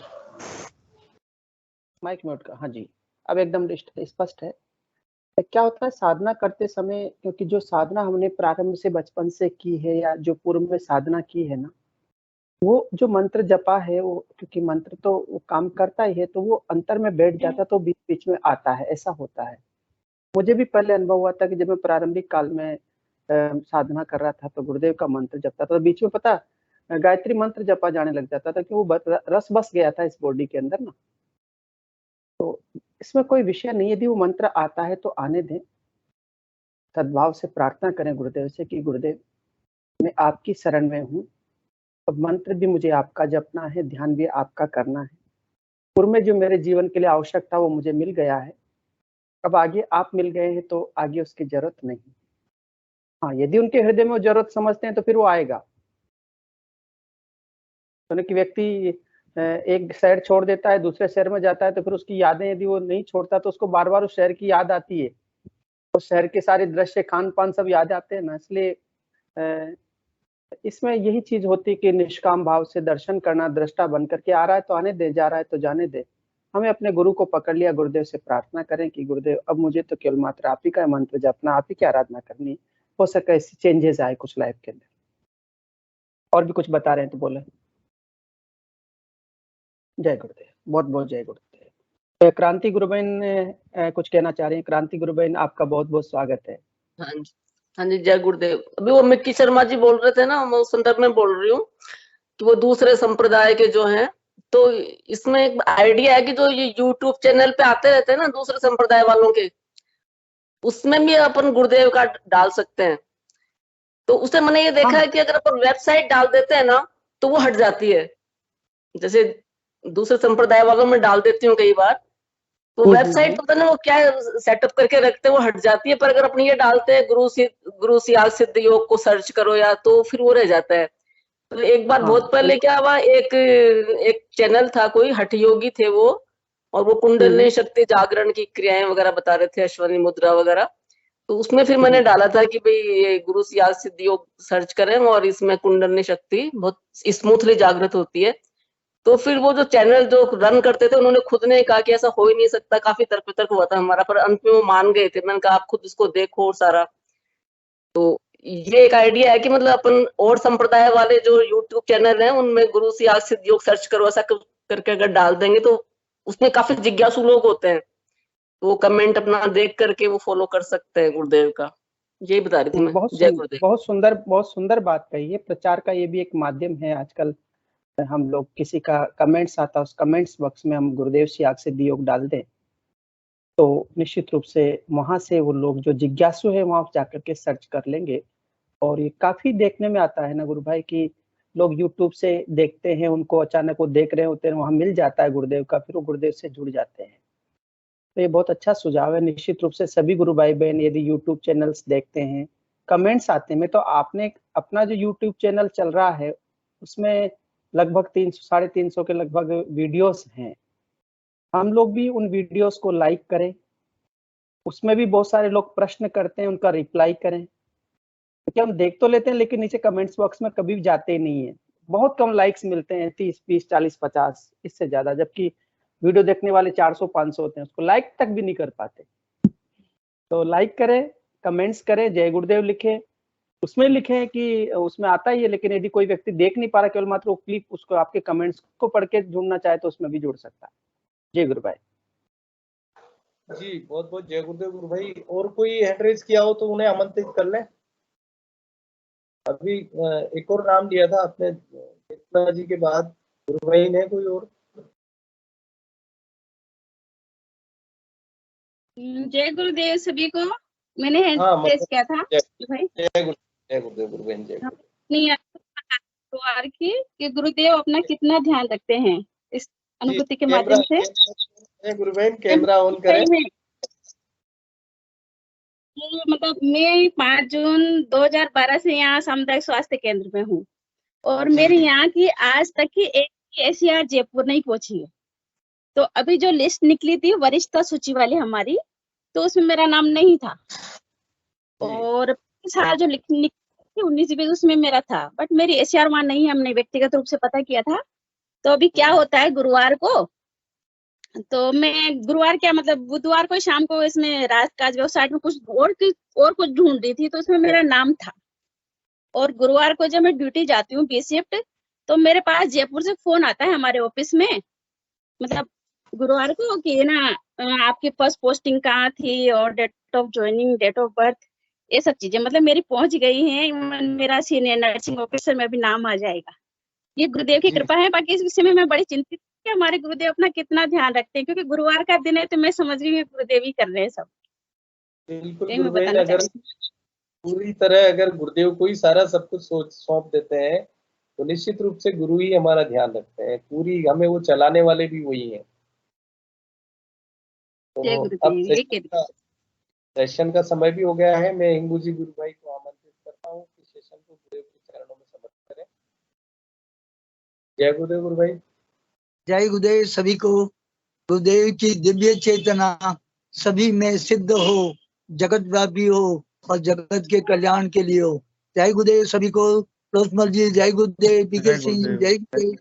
माइक म्यूट का, हाँ जी अब एकदम स्पष्ट है। क्या होता है साधना करते समय, क्योंकि जो साधना हमने प्रारंभ से बचपन से की है या जो पूर्व में साधना की है ना, वो जो मंत्र जपा है वो, क्योंकि मंत्र तो वो काम करता ही है, तो वो अंतर में बैठ जाता तो बीच बीच में आता है, ऐसा होता है। मुझे भी पहले अनुभव हुआ था कि जब मैं प्रारंभिक काल में साधना कर रहा था तो गुरुदेव का मंत्र जपता था, तो बीच में पता गायत्री मंत्र जपा जाने लग जाता था कि वो रस बस गया था इस बॉडी के अंदर ना। तो इसमें कोई विषय नहीं, यदि वो मंत्र आता है तो आने दें, सद्भाव से प्रार्थना करें गुरुदेव से कि गुरुदेव मैं आपकी शरण में हूँ, अब मंत्र भी मुझे आपका जपना है, ध्यान भी आपका करना है। पूर्व में जो मेरे जीवन के लिए आवश्यक था वो मुझे मिल गया है, अब आगे आप मिल गए हैं तो आगे उसकी जरूरत नहीं। हाँ यदि उनके हृदय में वो जरूरत समझते हैं तो फिर वो आएगा। तो कि व्यक्ति एक शहर छोड़ देता है, दूसरे शहर में जाता है, तो फिर उसकी यादें यदि वो नहीं छोड़ता तो उसको बार बार उस शहर की याद आती है, उस शहर के सारे दृश्य खान पान सब याद आते हैं ना। इसलिए इसमें यही चीज होती है कि निष्काम भाव से दर्शन करना, दृष्टा बन करके आ रहा है तो आने दे, जा रहा है तो जाने दे। हमें अपने गुरु को पकड़ लिया, गुरुदेव से प्रार्थना करें कि गुरुदेव अब मुझे तो केवल मात्र आप ही का मंत्र जपना, आप ही की आराधना करनी, हो सके ऐसी चेंजेस आए कुछ लाइफ के अंदर। और भी कुछ बता रहे हैं तो बोले। जय गुरुदेव, बहुत बहुत जय गुरुदेव। क्रांति गुरु बहन कुछ कहना चाह रही हैं। क्रांति गुरु बहन आपका बहुत बहुत स्वागत है। हाँ जी जय गुरुदेव। अभी वो मिक्की शर्मा जी बोल रहे थे ना, मैं उस संदर्भ में बोल रही हूँ कि वो दूसरे संप्रदाय के जो हैं, तो इसमें एक आइडिया है कि जो ये यूट्यूब चैनल पे आते रहते हैं ना दूसरे संप्रदाय वालों के, उसमें भी अपन गुरुदेव का डाल सकते हैं। तो उससे मैंने ये देखा है कि अगर अपन वेबसाइट डाल देते हैं ना तो वो हट जाती है। जैसे दूसरे संप्रदाय वालों में डाल देती हूँ कई बार, तो वेबसाइट पता नहीं वो क्या सेटअप करके रखते हैं, वो हट जाती है। पर अगर अपनी ये डालते हैं गुरु सियाल सिद्ध योग को सर्च करो या, तो फिर वो रह जाता है। तो एक बार बहुत पहले क्या हुआ, एक चैनल था, कोई हठ योगी थे वो, और वो कुंडलिनी शक्ति जागरण की क्रियाएं वगैरह बता रहे थे, अश्वनी मुद्रा वगैरह। तो उसमें फिर मैंने डाला था कि भाई ये गुरु सियाल सिद्ध योग सर्च करें और इसमें कुंडलिनी शक्ति बहुत स्मूथली जागृत होती है। तो फिर वो जो चैनल जो रन करते थे उन्होंने खुद ने कहा कि ऐसा हो ही नहीं सकता, काफी तर्क वितर्क हुआ था हमारा, पर अंत में वो मान गए थे। मैंने कहा आप खुद इसको देखो और सारा। तो ये एक आइडिया है कि मतलब अपन और संप्रदाय वाले जो यूट्यूब चैनल हैं उनमें गुरु सियाल सिद्ध योग सर्च करो ऐसा करके अगर डाल देंगे तो उसमें काफी जिज्ञासु लोग होते हैं, तो वो कमेंट अपना देख करके वो फॉलो कर सकते हैं गुरुदेव का। यही बता रही थी मैं। जय गुरुदेव। बहुत सुंदर बात कही है। प्रचार का ये भी एक माध्यम है। आजकल हम लोग किसी का कमेंट्स आता है, उस कमेंट्स बॉक्स में हम गुरुदेव सियाल सिद्ध योग डाल दें तो निश्चित रूप से वहां से वो लोग जो जिज्ञासु है वहां जाकर के सर्च कर लेंगे। और ये काफी देखने में आता है ना गुरु भाई कि लोग यूट्यूब से देखते हैं, उनको अचानक वो देख रहे होते हैं, वहां मिल जाता है गुरुदेव का, फिर वो गुरुदेव से जुड़ जाते हैं। तो ये बहुत अच्छा सुझाव है। निश्चित रूप से सभी गुरु भाई बहन यदि यूट्यूब चैनल्स देखते हैं, कमेंट्स आते हैं, तो आपने अपना जो यूट्यूब चैनल चल रहा है उसमें लगभग 300-350 के लगभग वीडियोस हैं। हम लोग भी उन वीडियोस को लाइक करें, उसमें भी बहुत सारे लोग प्रश्न करते हैं, उनका रिप्लाई करें। क्योंकि हम देख तो लेते हैं लेकिन नीचे कमेंट्स बॉक्स में कभी भी जाते ही नहीं है। बहुत कम लाइक्स मिलते हैं, 30, 20, 40, 50, इससे ज्यादा। जबकि वीडियो देखने वाले 400-500 होते हैं, उसको लाइक तक भी नहीं कर पाते। तो लाइक करें, कमेंट्स करें, जय गुरुदेव लिखें, उसमें लिखें कि उसमें आता ही है, लेकिन यदि कोई व्यक्ति देख नहीं पा रहा, केवल मात्र वो क्लिप उसको आपके कमेंट्स को पढ़ के ढूंढना चाहे तो उसमें भी जुड़ सकता है। जय गुरु भाई जी, बहुत बहुत जय गुरुदेव गुरु भाई। और कोई हैंड रेज किया हो तो उन्हें आमंत्रित कर लें। अभी एक और नाम लिया था आपने चेतना जी के बाद, गुरु भाई ने कोई और? जय गुरुदेव सभी को। मैंने हैंड रेज किया था भाई। जय गुरुदेव गुरु भाई। जय गुरुवार की गुरुदेव अपना कितना ध्यान रखते हैं इस अनुभूति के माध्यम से। गुरु भाई कैमरा ऑन करें। मतलब मैं 5 जून 2012 से यहाँ सामुदायिक स्वास्थ्य केंद्र में हूँ और मेरे यहाँ की आज तक की एक एसीआर जयपुर नहीं पहुंची है। तो अभी जो लिस्ट निकली थी वरिष्ठता सूची वाली हमारी, तो उसमें मेरा नाम नहीं था। और साल जो निकली 19-20 उसमें मेरा था, बट मेरी एसीआर वहां नहीं है, हमने व्यक्तिगत रूप से पता किया था। तो अभी क्या होता है गुरुवार को, तो मैं गुरुवार क्या मतलब बुधवार को शाम को इसमें रात का वेबसाइट में कुछ और कुछ ढूंढ रही थी, तो उसमें मेरा नाम था। और गुरुवार को जब मैं ड्यूटी जाती हूँ बी शिफ्ट, तो मेरे पास जयपुर से फोन आता है हमारे ऑफिस में, मतलब गुरुवार को कि ना आपकी फर्स्ट पोस्टिंग कहाँ थी और date of joining, date of birth, ये सब चीजें मतलब मेरी पहुंच गई हैं। मेरा सीनियर नर्सिंग ऑफिसर में भी नाम आ जाएगा। ये गुरुदेव की कृपा है। बाकी इस विषय में मैं बड़ी चिंतित कि हमारे गुरुदेव अपना कितना ध्यान रखते हैं, क्योंकि गुरुवार का दिन है तो मैं समझ रही हूँ गुरुदेव ही कर रहे हैं सब। बिल्कुल गुरुदेव, अगर पूरी तरह अगर गुरुदेव को ही सारा सब कुछ सौंप देते हैं तो निश्चित रूप से गुरु ही हमारा ध्यान रखते हैं। पूरी हमें वो चलाने वाले भी वही हैं। तो अब सेशन का समय भी हो गया है। मैं हिंगू जी गुरु भाई को आमंत्रित करता हूँ कि सेशन को गुरुदेव के चरणों में समर्पित करें। जय गुरुदेव गुरु भाई। जय गुरुदेव सभी को। गुरुदेव की दिव्य चेतना सभी में सिद्ध हो, जगत व्यापी हो और जगत के कल्याण के लिए हो। जय गुरुदेव सभी को। रोजमल जी जय गुरुदेव, पीके सिंह जय गुरुदेव,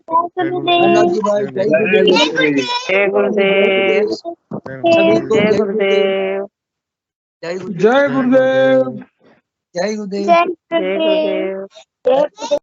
जी भाई जय गुरुदेव, जय गुरुदेव सभी को जय गुरुदेव, जय गुरुदेव, जय गुरुदेव, जय गुरुदेव, जय गुरुदेव।